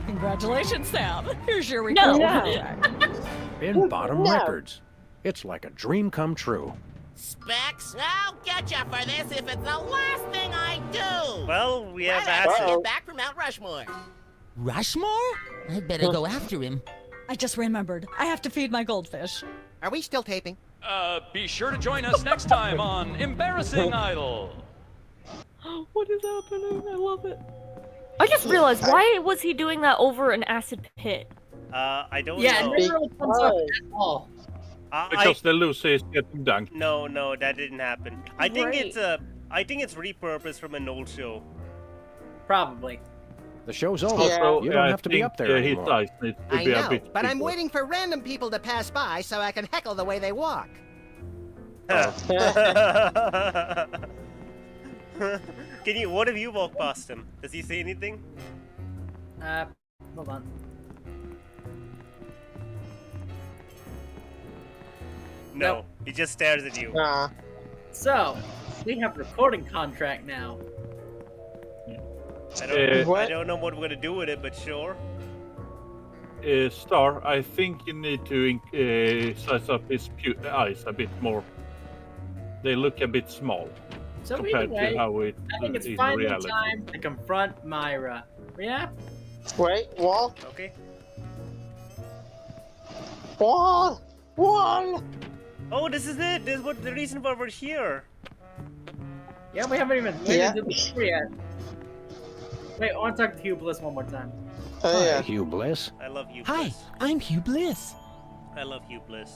Congratulations, Sam. Here's your No. recording. In Bottom No. Records. It's like a dream come true. Specs, I'll get you for this if it's the last thing I do. Well, we have Right after asked. you get back from Mount Rushmore. Rushmore? I'd better go after him. I just remembered. I have to feed my goldfish. Are we still taping? Be sure to join us next time on Embarrassing Idol. What is happening? I love it. I just realized, why was he doing that over an acid pit? I don't Yeah, know. it never really comes up at all. Because the loser is getting dunked. No, that didn't happen. I think Right. it's repurposed from an old show. Probably. The show's over. Also, You don't I have to be think, up there his anymore. eyes need to I be a know, bit but I'm bigger. waiting for random people to pass by so I can heckle the way they walk. Can you? What if you walk past him? Does he say anything? Hold on. No, Nope. he just stares at you. So, we have a recording contract now. I don't know what we're gonna do with it, but sure. Star, I think you need to size up his eyes a bit more. They look a bit small So compared either way, to how it I think it's in finally reality. time to confront Myra. Yeah? Wait, Wall? Okay. Wall! Wall! Oh, this is it. This is what the reason why we're here. Yeah, we haven't even Yeah. into the story yet. Wait, I want to talk to Hublis one more time. Hi, Hugh Bliss. I love Hugh Hi, Bliss. I'm Hugh Bliss. I love Hugh Bliss.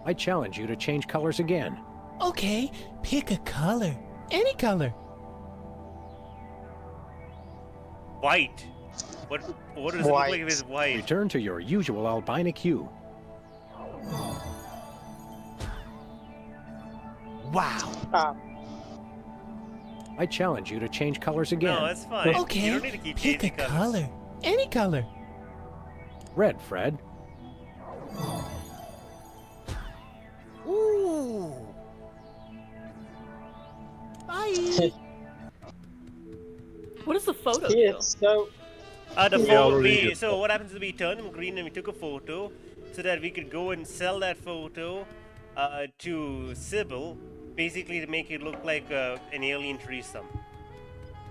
I challenge you to change colors again. Okay, pick a color. Any color. White. What does it look like if it's white? Return to your usual albinic hue. Wow. I challenge you to change colors again. No, that's fine. Okay, You don't need to keep pick a changing colors. color. Any color. Red, Fred. Ooh. Bye. What does the photo Yeah, do? so The Yeah, photo, already so what happens is we turned them green and we took a photo so that we could go and sell that photo to Sybil, basically to make it look like an alien threesome.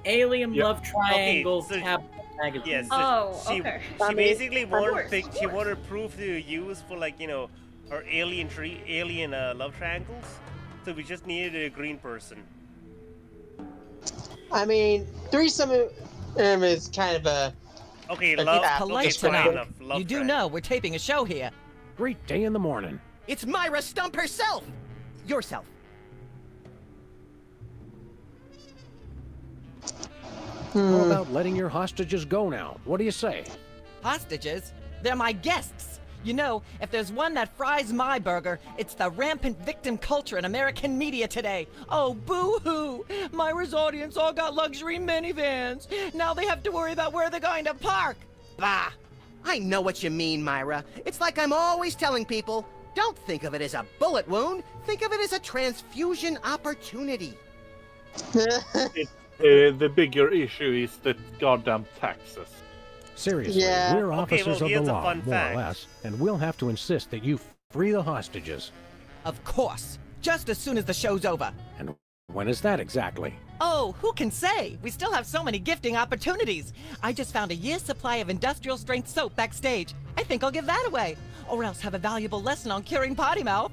Alien Yep. love triangles Okay, so- tab magazine. Yes. Oh, she, okay. She I mean, basically of wanted course, she wanted proof to use for her alien love triangles. So we just needed a green person. I mean, threesome is kind of a. Okay, But love. it's Okay, polite fine to enough. Love You do triangle. know we're taping a show here. Great day in the morning. It's Myra Stump herself. Yourself. How about letting your hostages go now? What do you say? Hostages? They're my guests. You know, if there's one that fries my burger, it's the rampant victim culture in American media today. Oh, boo-hoo! Myra's audience all got luxury minivans. Now they have to worry about where they're going to park. Bah! I know what you mean, Myra. It's like I'm always telling people, don't think of it as a bullet wound. Think of it as a transfusion opportunity. The bigger issue is the goddamn taxes. Seriously, Yeah. we're Okay, officers well, of the here's a law, fun more fact. or less, and we'll have to insist that you free the hostages. Of course. Just as soon as the show's over. And when is that exactly? Oh, who can say? We still have so many gifting opportunities. I just found a year's supply of industrial strength soap backstage. I think I'll give that away. Or else have a valuable lesson on curing potty mouth.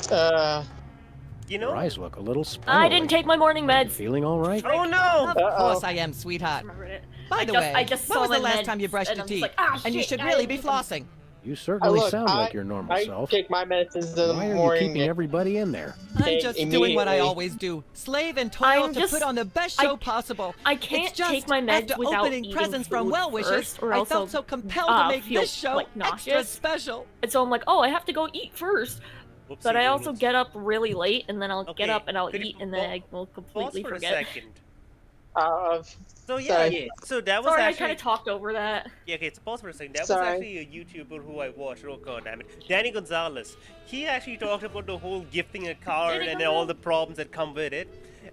You Your know? eyes look a little I spindly. didn't take my morning meds. Feeling all right? Oh no! Of course I am, sweetheart. Remembered it. By I the just- way, I just when saw was the my last meds, time you brushed and your I'm just teeth? like, ah, And you shit, should I really didn't be keep them. flossing. You certainly look, sound like your normal I self. take my medicines in the Why are you morning. keeping everybody in there? I'm just doing what I immediately. always do. Slave and toil I'm to just- put on the best show possible. I can't it's just take my meds after without opening eating presents from food well-wishers, first, or I else felt I'll, so compelled to make feel, this show like, extra nauseous. special. And so I'm like, oh, I have to go eat first. Whoopsie But I also doodles. get up really late, and then I'll get Okay, up and I'll could you eat, and then I will Pause completely for a forget. second. Uh, So yeah, Sorry. so that was Sorry, I actually. kind of talked over that. Yeah, okay, so pause for a second. That Sorry. was actually a YouTuber who I watched. Oh god damn it, Danny Gonzalez. He actually talked about the whole gifting a car Danny and all Gonzalez. the problems that come with it.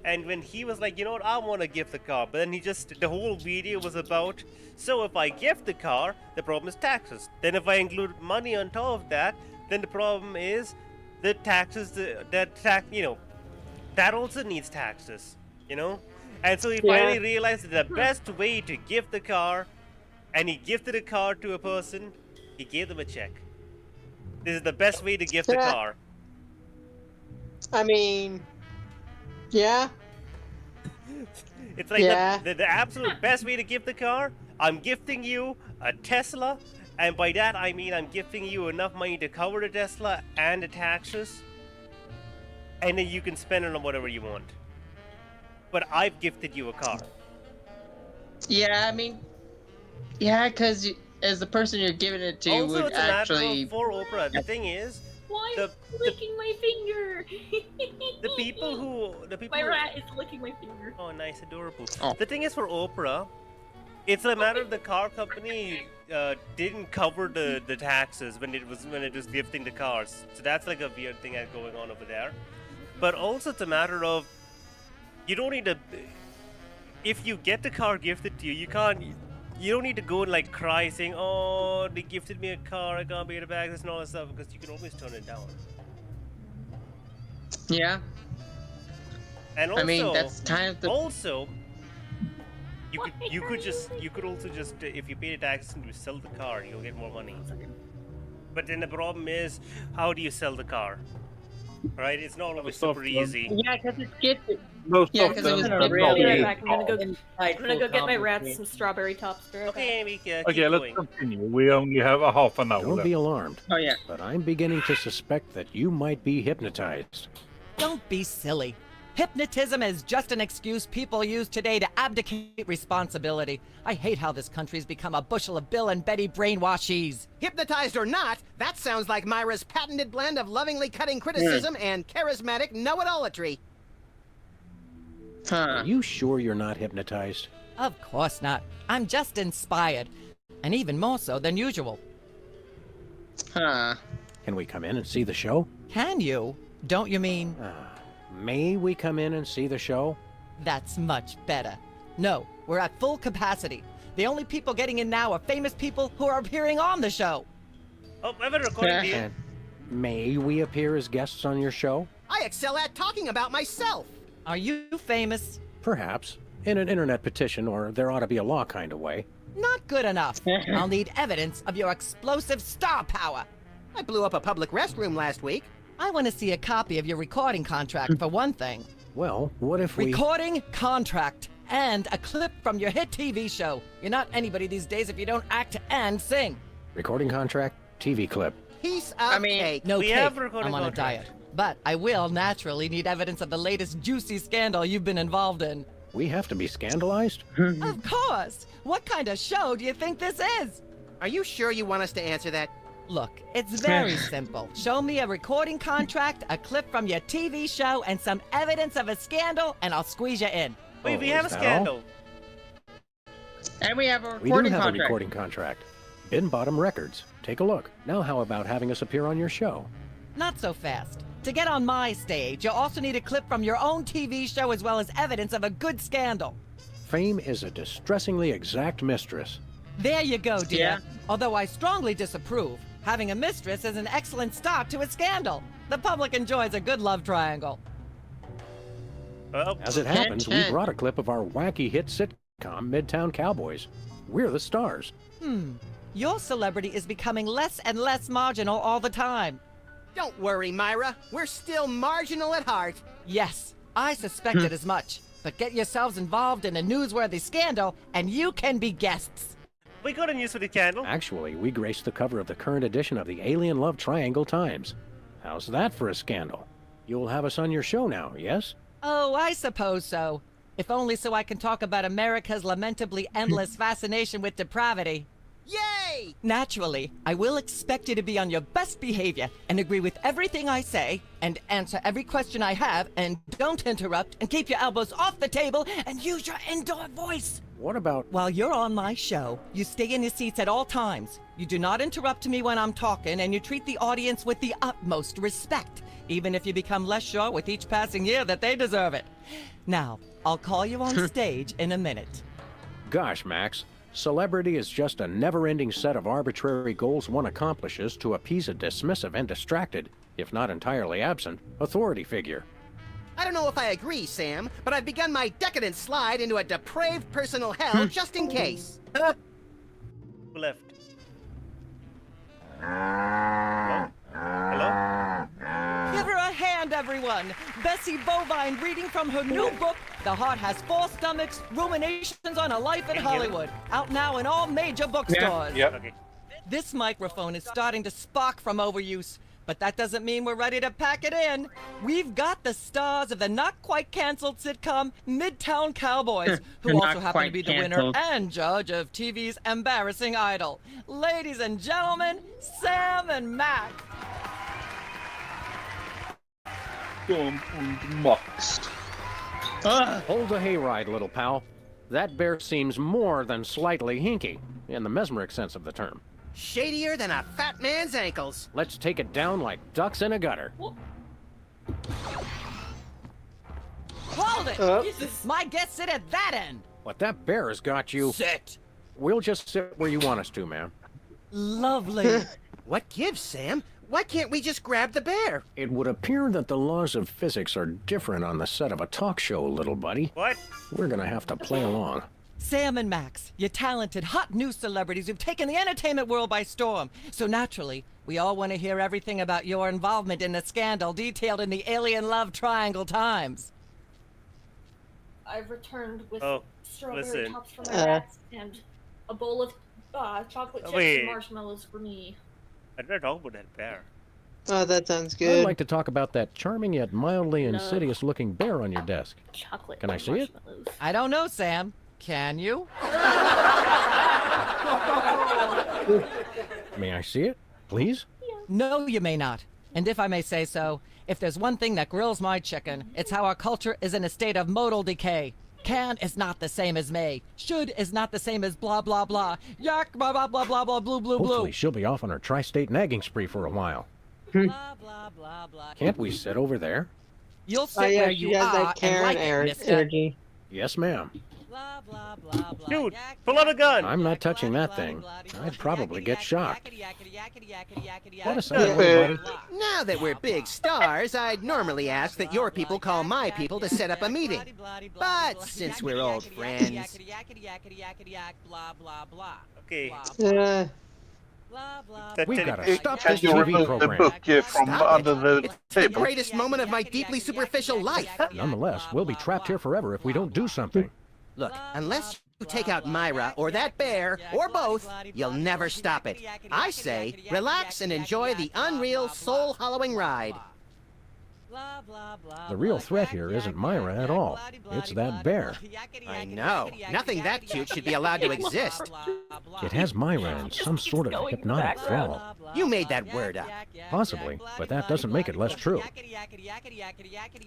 And when he was like, you know what, I want to gift the car, but then the whole video was about, so if I gift the car, the problem is taxes. Then if I include money on top of that, then the problem is the taxes. That also needs taxes. You know. And so he finally realized that the best way to gift the car, and he gifted a car to a person, he gave them a check. This is the best way to gift a car. I mean, yeah. It's like Yeah. the absolute best way to gift the car. I'm gifting you a Tesla, and by that I mean I'm gifting you enough money to cover the Tesla and the taxes, and then you can spend it on whatever you want. But I've gifted you a car. Yeah, I mean, yeah, because as the person you're giving it to Also, would it's a matter actually. of for Oprah. The thing is, Why the is he licking my finger? the people who My rat is licking my finger. Oh, nice, adorable. Oh. The thing is, for Oprah, it's a matter of the car company didn't cover the taxes when it was gifting the cars. So that's like a weird thing that's going on over there. But also, it's a matter of you don't need to. If you get the car gifted to you, you can't. You don't need to go and like cry saying, "Oh, they gifted me a car, I can't pay the back," and all that stuff, because you can always turn it down. Yeah. And also, I mean, that's kind of the. Also, you could also just if you pay the taxes and you sell the car, you'll get more money. But then the problem is, how do you sell the car? Right? It's not always super easy. Yeah, because it's gifted. Most Yeah, of 'cause them it was are been not Be right really back. I'm gonna go. involved. I'm gonna go get my rats complicated. some strawberry tops. Be right back. Okay, Amy, keep Okay, let's going. continue. We only have a half an hour Don't left. be alarmed. Oh, yeah. But I'm beginning to suspect that you might be hypnotized. Don't be silly. Hypnotism is just an excuse people use today to abdicate responsibility. I hate how this country's become a bushel of Bill and Betty brainwashies. Hypnotized or not, that sounds like Myra's patented blend of lovingly cutting criticism and charismatic know-it-allatry. Are you sure you're not hypnotized? Of course not. I'm just inspired. And even more so than usual. Huh. Can we come in and see the show? Can you? Don't you mean? May we come in and see the show? That's much better. No, we're at full capacity. The only people getting in now are famous people who are appearing on the show. Oh, I have a recording to you. And may we appear as guests on your show? I excel at talking about myself. Are you famous? Perhaps. In an internet petition, or there ought to be a law kind of way. Not good enough. I'll need evidence of your explosive star power. I blew up a public restroom last week. I want to see a copy of your recording contract, for one thing. Well, what if we... Recording contract and a clip from your hit TV show. You're not anybody these days if you don't act and sing. Recording contract, TV clip. Piece of cake. No We cake. have recording I'm on contract. a diet. But I will naturally need evidence of the latest juicy scandal you've been involved in. We have to be scandalized? Of course! What kind of show do you think this is? Are you sure you want us to answer that? Look, it's very simple. Show me a recording contract, a clip from your TV show, and some evidence of a scandal, and I'll squeeze you in. Wait, we Oh, have a is that scandal. And we have a We do recording have contract. a recording contract. Bin Bottom Records. Take a look. Now how about having us appear on your show? Not so fast. To get on my stage, you'll also need a clip from your own TV show as well as evidence of a good scandal. Fame is a distressingly exact mistress. There you go, dear. Yeah. Although I strongly disapprove. Having a mistress is an excellent start to a scandal. The public enjoys a good love triangle. As it happens, we brought a clip of our wacky hit sitcom, Midtown Cowboys. We're the stars. Your celebrity is becoming less and less marginal all the time. Don't worry, Myra. We're still marginal at heart. Yes, I suspected as much. But get yourselves involved in a newsworthy scandal, and you can be guests. We got a news for the candle. Actually, we graced the cover of the current edition of the Alien Love Triangle Times. How's that for a scandal? You'll have us on your show now, yes? Oh, I suppose so. If only so I can talk about America's lamentably endless fascination with depravity. Yay! Naturally, I will expect you to be on your best behavior and agree with everything I say and answer every question I have and don't interrupt and keep your elbows off the table and use your indoor voice. What about... While you're on my show, you stay in your seats at all times. You do not interrupt me when I'm talking and you treat the audience with the utmost respect, even if you become less sure with each passing year that they deserve it. Now, I'll call you on stage in a minute. Gosh, Max. Celebrity is just a never-ending set of arbitrary goals one accomplishes to appease a dismissive and distracted, if not entirely absent, authority figure. I don't know if I agree, Sam, but I've begun my decadent slide into a depraved personal hell just in case. Left. Hello? Give her a hand, everyone! Bessie Bovine reading from her new book, The Heart Has Four Stomachs, Ruminations on a Life in Hollywood. Out now in all major bookstores. Okay. This microphone is starting to spark from overuse, but that doesn't mean we're ready to pack it in. We've got the stars of the not-quite-canceled sitcom Midtown Cowboys, who also happen to be the winner and judge of TV's Embarrassing Idol. Ladies and gentlemen, Sam and Mac. Max. Hold the hayride, little pal. That bear seems more than slightly hinky, in the mesmeric sense of the term. Shadier than a fat man's ankles. Let's take it down like ducks in a gutter. Hold it! Jesus. My guests sit at that end. But that bear has got you... Sit. We'll just sit where you want us to, ma'am. Lovely. What gives, Sam? Why can't we just grab the bear? It would appear that the laws of physics are different on the set of a talk show, little buddy. What? We're gonna have to play along. Sam and Max, you're talented, hot news celebrities who've taken the entertainment world by storm. So naturally, we all want to hear everything about your involvement in the scandal detailed in the Alien Love Triangle Times. I've returned with strawberry listen. tops for my cats and a bowl of chocolate chips and marshmallows for me. I didn't talk about that bear. Oh, that sounds I'd good. like to talk about that charming yet mildly insidious-looking bear on your desk. Chocolate. Can I see it? I don't know, Sam. Can you? May I see it, please? No, you may not. And if I may say so, if there's one thing that grills my chicken, it's how our culture is in a state of modal decay. Can is not the same as may. Should is not the same as blah, blah, blah. Yak, blah, blah, blah, blah, blah, blue, blue, blue. Hopefully she'll be off on her tri-state nagging spree for a while. Blah, blah, blah, blah. Can't we sit over there? You'll sit where you are and like it, mister. Energy. Yes, ma'am. Dude, pull out a gun! I'm not touching that thing. I'd probably get shocked. What a sound, everybody. Now that we're big stars, I'd normally ask that your people call my people to set up a meeting. But since we're old friends... Okay. We've got to stop Can this you TV remove the program. book from under the It's the table? greatest moment of my deeply superficial life. Nonetheless, we'll be trapped here forever if we don't do something. Look, unless you take out Myra or that bear, or both, you'll never stop it. I say, relax and enjoy the unreal, soul-hollowing ride. The real threat here isn't Myra at all. It's that bear. I know. Nothing that cute should be allowed to exist. It has Myra in some sort of hypnotic thrall. You made that word up. Possibly, but that doesn't make it less true.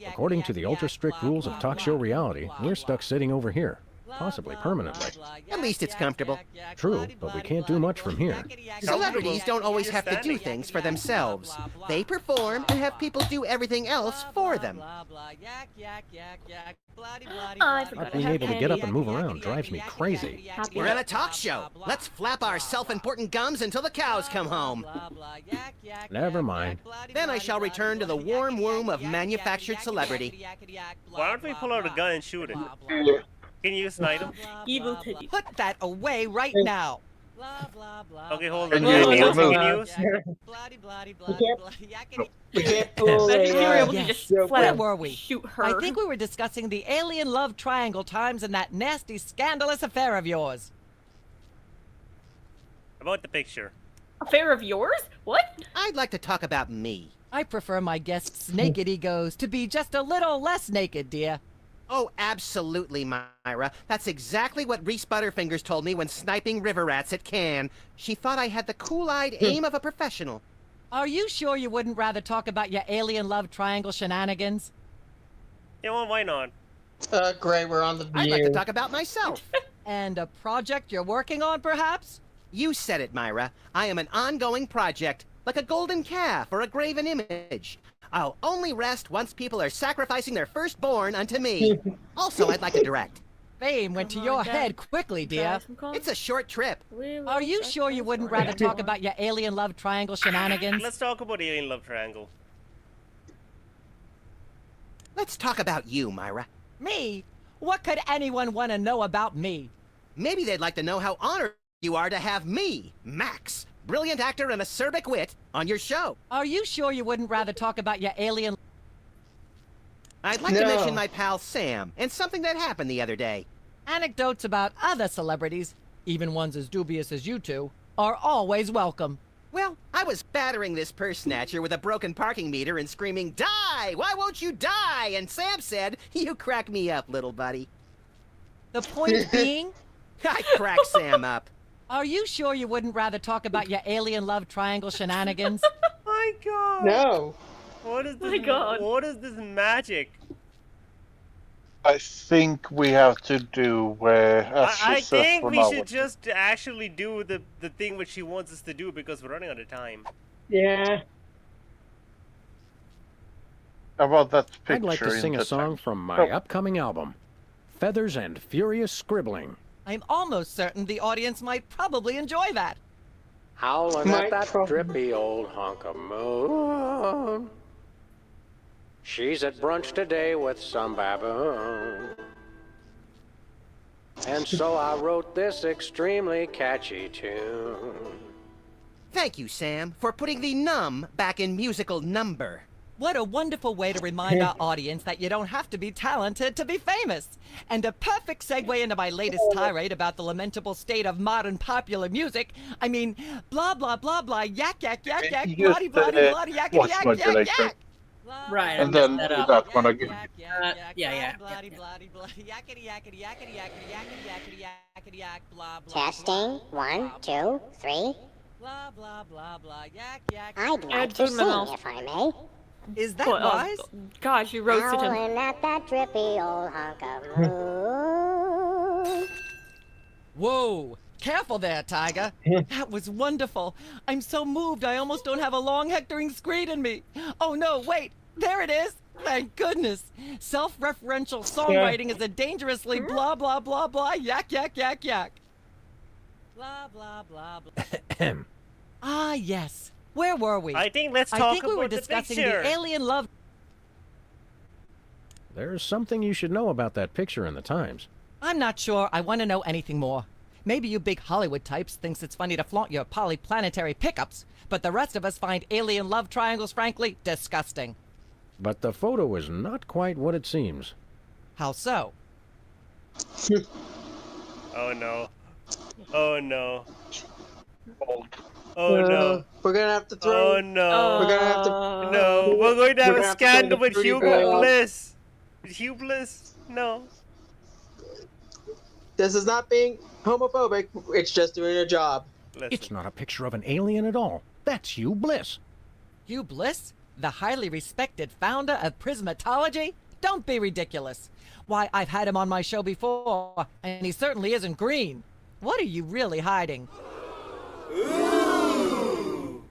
According to the ultra-strict rules of talk show reality, we're stuck sitting over here. Possibly permanently. At least it's comfortable. True, but we can't do much from here. Celebrities don't always have to do things for themselves. They perform and have people do everything else for them. Not being able to get up and move around drives me crazy. We're at a talk show. Let's flap our self-important gums until the cows come home. Never mind. Then I shall return to the warm womb of manufactured celebrity. Why don't we pull out a gun and shoot it? Can you snipe him? Evil titty. Put that away right now. Okay, hold on. Can you remove? We can't Imagine we were able to just Where flat were out we? shoot her. I think we were discussing the alien love triangle times and that nasty, scandalous affair of yours. About the picture. Affair of yours? What? I'd like to talk about me. I prefer my guests' naked egos to be just a little less naked, dear. Oh, absolutely, Myra. That's exactly what Reese Butterfingers told me when sniping river rats at Cannes. She thought I had the cool-eyed aim of a professional. Are you sure you wouldn't rather talk about your alien love triangle shenanigans? Yeah, well, why not? Gray, we're on the view. I'd like to talk about myself. And a project you're working on, perhaps? You said it, Myra. I am an ongoing project, like a golden calf or a graven image. I'll only rest once people are sacrificing their firstborn unto me. Also, I'd like to direct. Fame went to your head quickly, dear. It's a short trip. Are you sure you wouldn't rather talk about your alien love triangle shenanigans? Let's talk about alien love triangle. Let's talk about you, Myra. Me? What could anyone want to know about me? Maybe they'd like to know how honored you are to have me, Max, brilliant actor and acerbic wit, on your show. Are you sure you wouldn't rather talk about your alien... I'd like to mention my pal Sam, and something that happened the other day. Anecdotes about other celebrities, even ones as dubious as you two, are always welcome. Well, I was battering this purse snatcher with a broken parking meter and screaming, "Die! Why won't you die?" And Sam said, "You crack me up, little buddy." The point being... I crack Sam up. Are you sure you wouldn't rather talk about your alien love triangle shenanigans? My God. No. What is this? My God. What is this magic? I think we have to do where. I think we should just actually do the thing which she wants us to do because we're running out of time. Yeah. How about that picture? I'd like to sing a song from my upcoming album, Feathers and Furious Scribbling. I'm almost certain the audience might probably enjoy that. Howling at that drippy old hunk of moon. She's at brunch today with some baboon. And so I wrote this extremely catchy tune. Thank you, Sam, for putting the num back in musical number. What a wonderful way to remind our audience that you don't have to be talented to be famous. And a perfect segue into my latest tirade about the lamentable state of modern popular music. I mean, blah, blah, blah, blah, yak, yak, yak, yak, bloody, bloody, bloody, yak, watch yak, yak, modulation. yak. Right, And then do that one again. Yeah. Bloody, bloody, bloody, yakety, yakety, yakety, yakety, yakety, yakety, yakety, yak, blah, blah. Testing. 1, 2, 3. Blah, blah, blah, blah, yak, yak. I'd like to sing, if I may. Is that Well, wise? Gosh, you roasted him. Howling at that drippy old hunk of moon. Whoa! Careful there, Tiger. That was wonderful. I'm so moved I almost don't have a long hectoring screed in me. Oh no, wait! There it is! Thank goodness! Self-referential songwriting is a dangerously blah blah blah blah yak yak yak yak. Blah blah blah blah. Ah yes. Where were we? I think let's I talk think we were about the discussing picture. the alien love. There's something you should know about that picture in the Times. I'm not sure I want to know anything more. Maybe you big Hollywood types thinks it's funny to flaunt your polyplanetary pickups, but the rest of us find alien love triangles frankly disgusting. But the photo is not quite what it seems. How so? Oh no. Oh no. Oh no. We're gonna have to throw. Oh no. We're gonna have to. No. We're going to have We're a gonna have to throw scandal the with fruity Hugo bowl. Bliss. With Hugh Bliss? No. This is not being homophobic. It's just doing a job. It's not a picture of an alien at all. That's Hugh Bliss. Hugh Bliss? The highly respected founder of Prismatology? Don't be ridiculous. Why, I've had him on my show before, and he certainly isn't green. What are you really hiding?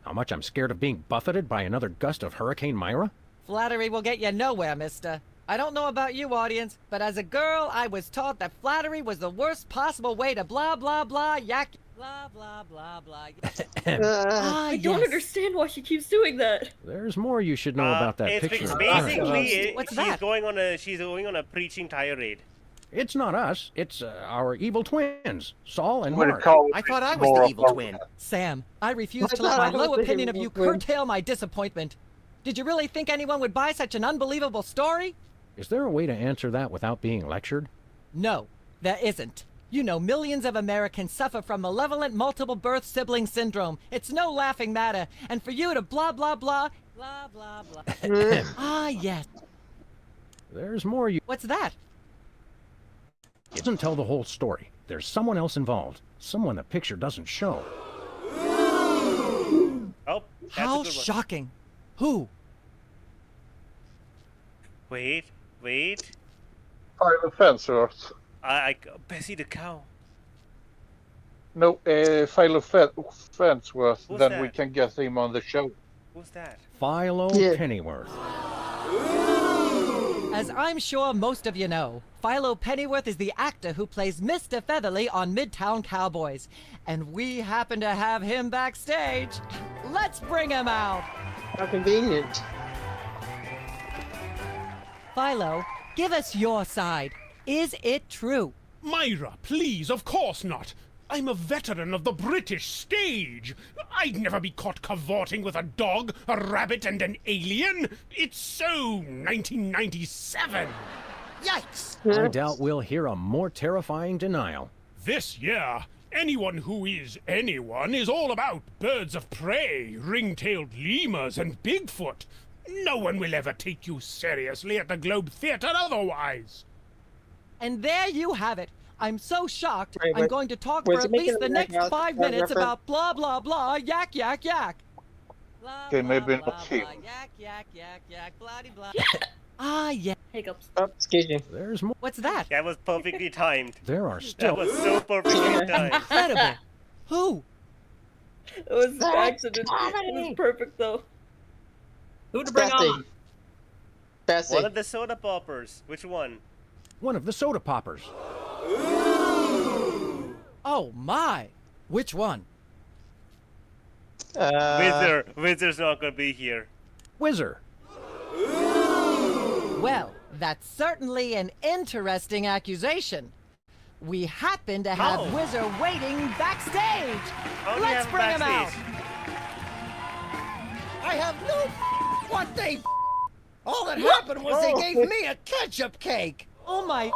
How much I'm scared of being buffeted by another gust of Hurricane Myra? Flattery will get you nowhere, mister. I don't know about you, audience, but as a girl, I was taught that flattery was the worst possible way to blah, blah, blah, yak, blah, blah, blah, blah. I don't understand why she keeps doing that. There's more you should know about that It's picture. basically What's she's that? going on a preaching tirade. It's not us. It's our evil twins, Saul and What do you Mark. call I thought I more was the of evil a- twin. Sam, I refuse I to let thought my I was low the opinion of evil you twin. curtail my disappointment. Did you really think anyone would buy such an unbelievable story? Is there a way to answer that without being lectured? No, there isn't. You know, millions of Americans suffer from malevolent multiple birth sibling syndrome. It's no laughing matter. And for you to blah, blah, blah, blah, blah, blah. Ah, yes. There's more you... What's that? It doesn't tell the whole story. There's someone else involved. Someone the picture doesn't show. Oh, that's How a good one. shocking. Who? Wait. Final Fensworth. Bessie the cow. No, Philo Fensworth. Who's Then that? we can get him on the show. Who's that? Philo Pennyworth. As I'm sure most of you know, Philo Pennyworth is the actor who plays Mr. Featherly on Midtown Cowboys. And we happen to have him backstage. Let's bring him out. How convenient. Philo, give us your side. Is it true? Myra, please, of course not. I'm a veteran of the British stage. I'd never be caught cavorting with a dog, a rabbit, and an alien. It's so 1997. Yikes! I doubt we'll hear a more terrifying denial. This year, anyone who is anyone is all about birds of prey, ring-tailed lemurs, and Bigfoot. No one will ever take you seriously at the Globe Theatre otherwise. And there you have it. I'm so shocked, Wait, I'm wait. going to talk Was for he at least making the a next reference- 5 a minutes reference? about blah, blah, blah, yak, yak, yak. Okay, maybe not him. Yak, yak, yak, yak, bloody, blah. Ah, yeah. Hiccups. Oh, excuse me. There's more. What's that? That was perfectly timed. There are That still... was so perfectly timed. Incredible. Who? It was an accident. It was perfect though. Who to bring Bessie. on? Bessie. One of the soda poppers. Which one? One of the soda poppers. Oh, my. Which one? Wizard's not gonna be here. Whizzer. Well, that's certainly an interesting accusation. We happen to have Oh. Whizzer waiting backstage. How do you Let's have bring him out. backstage? I have no what they All that happened was they gave me a ketchup cake. Oh my...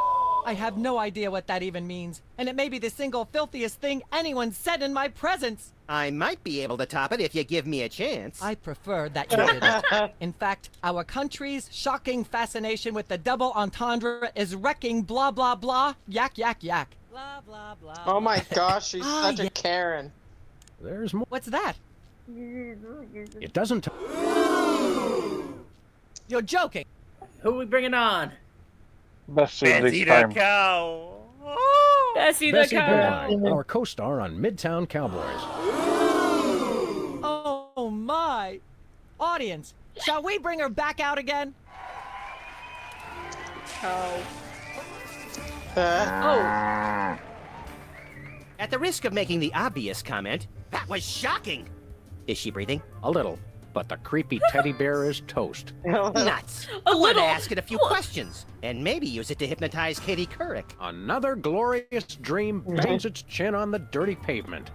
I have no idea what that even means, and it may be the single filthiest thing anyone said in my presence. I might be able to top it if you give me a chance. I prefer that you didn't. In fact, our country's shocking fascination with the double entendre is wrecking blah blah blah, yak yak yak. Blah blah blah. Oh my gosh, she's such a Karen. There's more. What's that? It doesn't. You're joking. Who are we bringing on? Bessie the cow. Bessie the Bessie cow. Bovine, our co-star on Midtown Cowboys. Oh my! Audience, shall we bring her back out again? Oh. At the risk of making the obvious comment, that was shocking. Is she breathing? A little, but the creepy teddy bear is toast. Nuts. A I want to little. ask it a few questions, and maybe use it to hypnotize Katie Couric. Another glorious dream bangs its chin on the dirty pavement.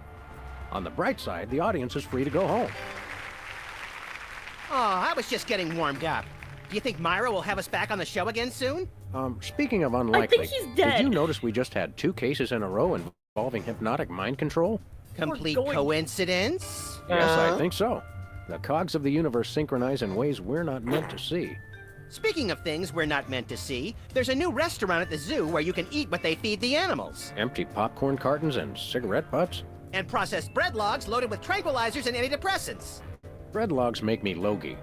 On the bright side, the audience is free to go home. Oh, I was just getting warmed up. Do you think Myra will have us back on the show again soon? Speaking of unlikely, he's dead. did you notice we just had 2 cases in a row involving hypnotic mind control? Complete coincidence? Yes, I think so. The cogs of the universe synchronize in ways we're not meant to see. Speaking of things we're not meant to see, there's a new restaurant at the zoo where you can eat what they feed the animals. Empty popcorn cartons and cigarette butts? And processed bread logs loaded with tranquilizers and antidepressants. Bread logs make me logy.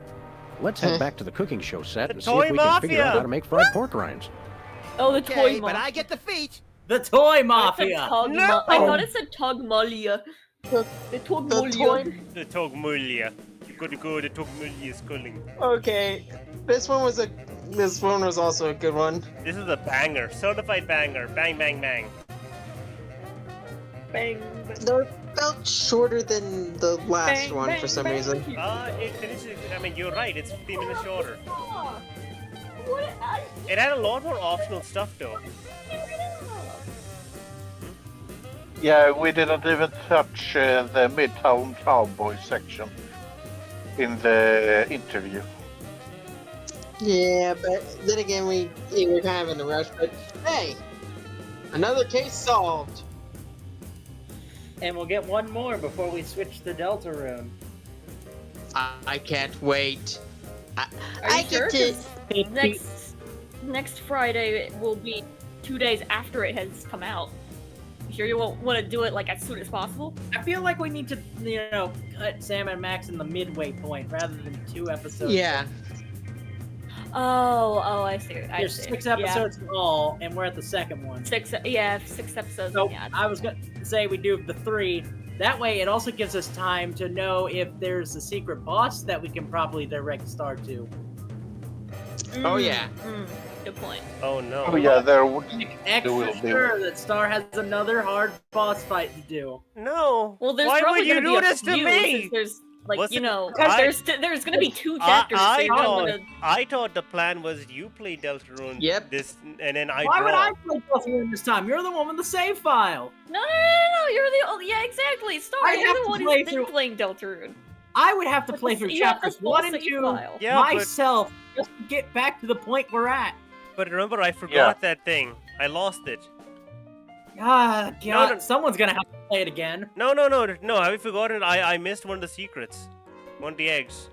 Let's head back to the cooking show set and see toy if we can figure out mafia. how to make fried pork rinds. Oh, the Okay, toy but mafia. I get the feet. The Toy I Mafia. thought it said Togmalia. The Togmalia. The Togmulia. You gotta go, the Togmulia is calling. Okay, this one was also a good one. This is a banger. Certified banger. Bang, bang, bang. Bang. They felt shorter than the last Bang, one bang, for some bang. reason. It finishes, I mean, you're right. It's 15 minutes shorter. What? It had a lot more optional stuff, though. Yeah, we didn't even touch the Midtown Cowboy section in the interview. Yeah, but then again, we were kind of in a rush. But hey, another case solved. And we'll get one more before we switch to Deltarune. I can't wait. Are you sure? 'Cause next Friday it will be 2 days after it has come out. You sure you won't want to do it like as soon as possible? I feel like we need to, cut Sam and Max in the midway point rather than 2 episodes. Yeah. Oh, I see. There's 6 episodes in all, and we're at the second one. 6 episodes. So Yeah. I was gonna say we do the 3. That way, it also gives us time to know if there's a secret boss that we can probably direct Star to. Oh yeah. Good point. Oh no. Oh yeah, there will Extra be. sure that Star has another hard boss fight to do. No. Well, there's Why probably would you gonna do be a this to few, me? since there's like Listen, there's gonna be 2 chapters. so I you're not thought, gonna... I thought the plan was you play Deltarune. Yep. This and then I Why draw. would I play Deltarune this time? You're the one with the save file. No, you're the yeah, exactly. Star, I you're have the to one play who's been through- playing Deltarune. I would have to play through you have the chapters full 1 and save 2 file. Yeah, but- myself just to get back to the point we're at. But remember, I forgot that thing. I lost it. Ah, God, No, no. someone's gonna have to play it again. No. Have you forgotten? I missed one of the secrets. One of the eggs.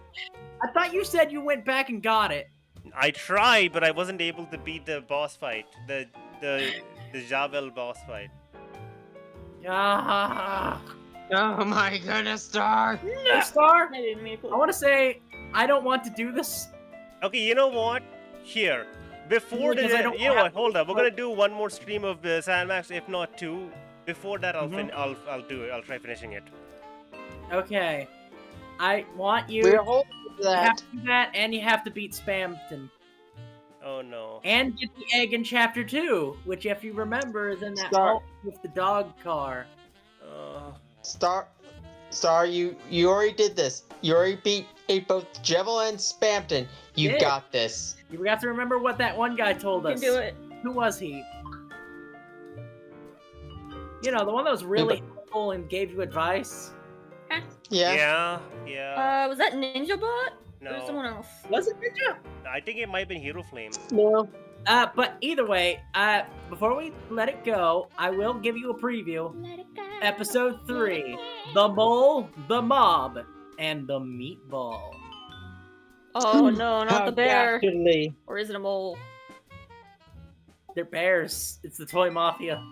I thought you said you went back and got it. I tried, but I wasn't able to beat the boss fight. The Javel boss fight. Ah. Oh my goodness, Star. No, Star, I didn't mean to. I want to say I don't want to do this. Okay, you know what? Here, before Because I don't you know have- what? Hold up. We're gonna do one more stream of Sandmax, if not 2. Before that, I'll do it. I'll try finishing it. Okay. I want you We're holding to have that. to do that, and you have to beat Spamton. Oh no. And get the egg in chapter 2, which, if you remember, is in that Star. vault with the dog car. Star, you already did this. You already beat both Jevil and Spamton. You Did. got this. You got to remember what that one guy told You us. can do it. Who was he? You know, the one that was really helpful and gave you advice. Yeah. Yeah. Was that Ninja Bot? There's someone No, else. Was it Ninja? I think it might have been Hero Flame. No. But either way, before we let it go, I will give you a preview. Episode 3: The Mole, the Mob, and the Meatball. Oh no, not How the bear. dastardly. Or is it a mole? They're bears. It's the Toy Mafia.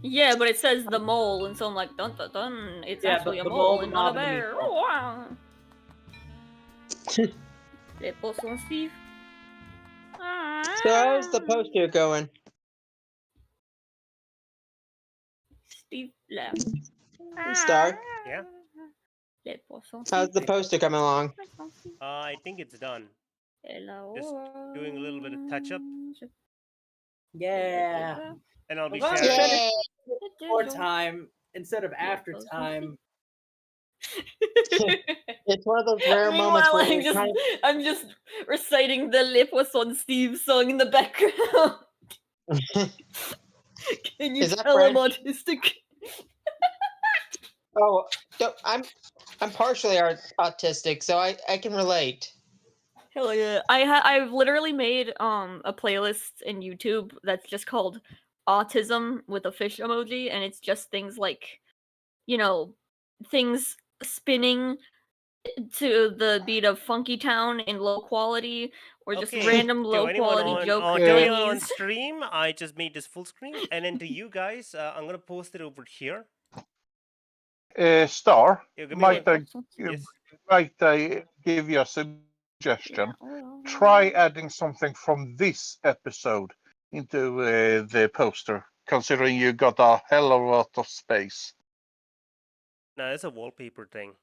Yeah, but it says the mole, and so I'm like, dun dun dun. It's Yeah, actually but a the mole mole, and the not a mob, and the bear. meatball. Wow. ¿Qué pasó, Steve? So how's the poster going? Steve left. Star, Yeah. ¿Qué pasó, how's Steve? the poster coming along? I think it's done. Hello. Just doing a little bit of touch up, Yeah. and I'll I'm be glad sharing. we said it. it before time instead of after time. It's one of those rare moments Meanwhile, where you're kind of... I'm just reciting the Lip was on Steve song in the background. Can you Is that tell I'm French? autistic? Oh, I'm partially autistic, so I can relate. Hell yeah! I've literally made a playlist in YouTube that's just called autism with a fish emoji, and it's just things like, you know, things spinning to the beat of Funky Town in low quality, or just Okay. random To low anyone quality joke to anyone on thingies. stream, I just made this full screen, and then to you guys, I'm gonna post it over here. Star, Yeah, give me might one- I give you a suggestion? Try adding something from this episode into the poster, considering you got a hell of a lot of space. No, it's a wallpaper thing.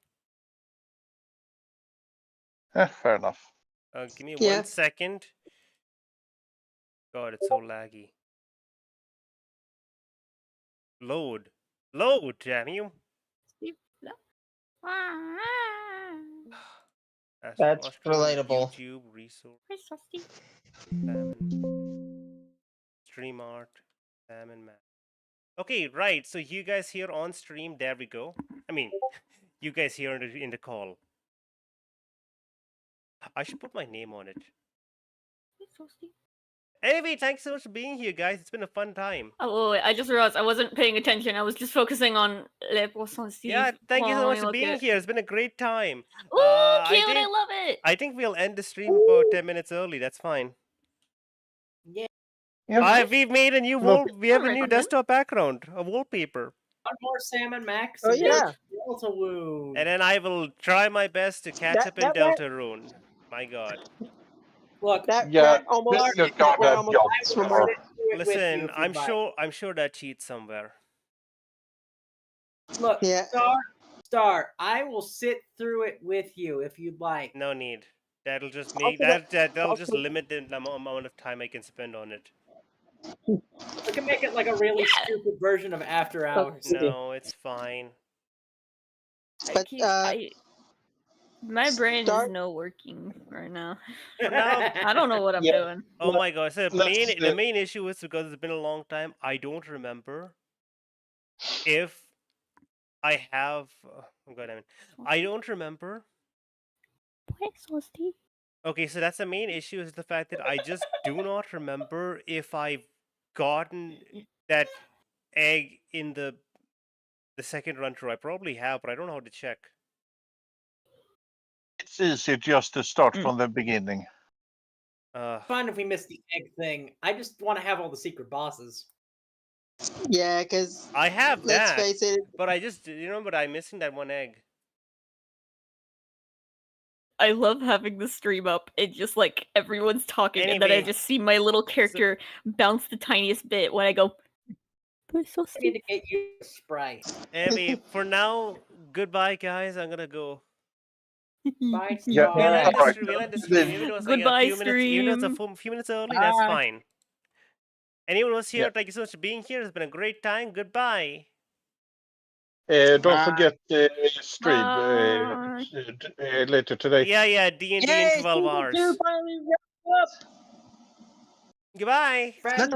Fair enough. Give me Yeah. 1 second. God, it's so laggy. Load, damn you! That's Australian relatable. YouTube resource. Salmon. Stream art. Salmon map. Okay, right. So you guys here on stream, there we go. I mean, you guys here in the call. I should put my name on it. Anyway, thanks so much for being here, guys. It's been a fun time. Oh, wait, I just realized I wasn't paying attention. I was just focusing on Les Poissons Steve. Yeah, thank you so while much I for look being at- here. It's been a great time. Ooh, cute! I love it. I think we'll end the stream about 10 minutes early. That's fine. Yeah. We've made a new Look- we have a new recommend. desktop background, a wallpaper. One more Salmon Max. Oh, and yeah. Delta Wound. And then I will try my best to catch That- up in that went- Deltarune. My God. Look, that almost. You got that job. Listen, I'm sure that cheats somewhere. Look, Star, I will sit through it with you if you'd like. No need. That'll just I'll make put it- that'll I'll just put- limit the amount of time I can spend on it. We can make it like a really stupid version of After Hours. No, it's fine. My brain Start- is no working right now. For now, I don't know what I'm doing. Oh my God! So let's, the main issue is because it's been a long time. I don't remember if I have. Oh God, I don't remember. Okay, so that's the main issue is the fact that I just do not remember if I've gotten that egg in the second run through. I probably have, but I don't know how to check. It's easy just to start from the beginning. Fine if we miss the egg thing. I just want to have all the secret bosses. Yeah, because I have let's that, face it. but I just but I'm missing that one egg. I love having the stream up. It just like everyone's talking, and then I Anyway. just see my little character bounce the tiniest bit when I go. I need to get you a Sprite. Anyway, for now, goodbye, guys. I'm gonna go. Bye, Yeah, We'll end the alright. stream. We'll end the stream. Even though it's like Goodbye, a few minutes, even though it's a stream. few minutes early, that's Bye. fine. Anyone who's here, Yeah. thank you so much for being here. It's been a great time. Goodbye. Don't forget stream Bye. later today. Yeah, D&D in 12 hours. Finally wrapped up. Goodbye. Let's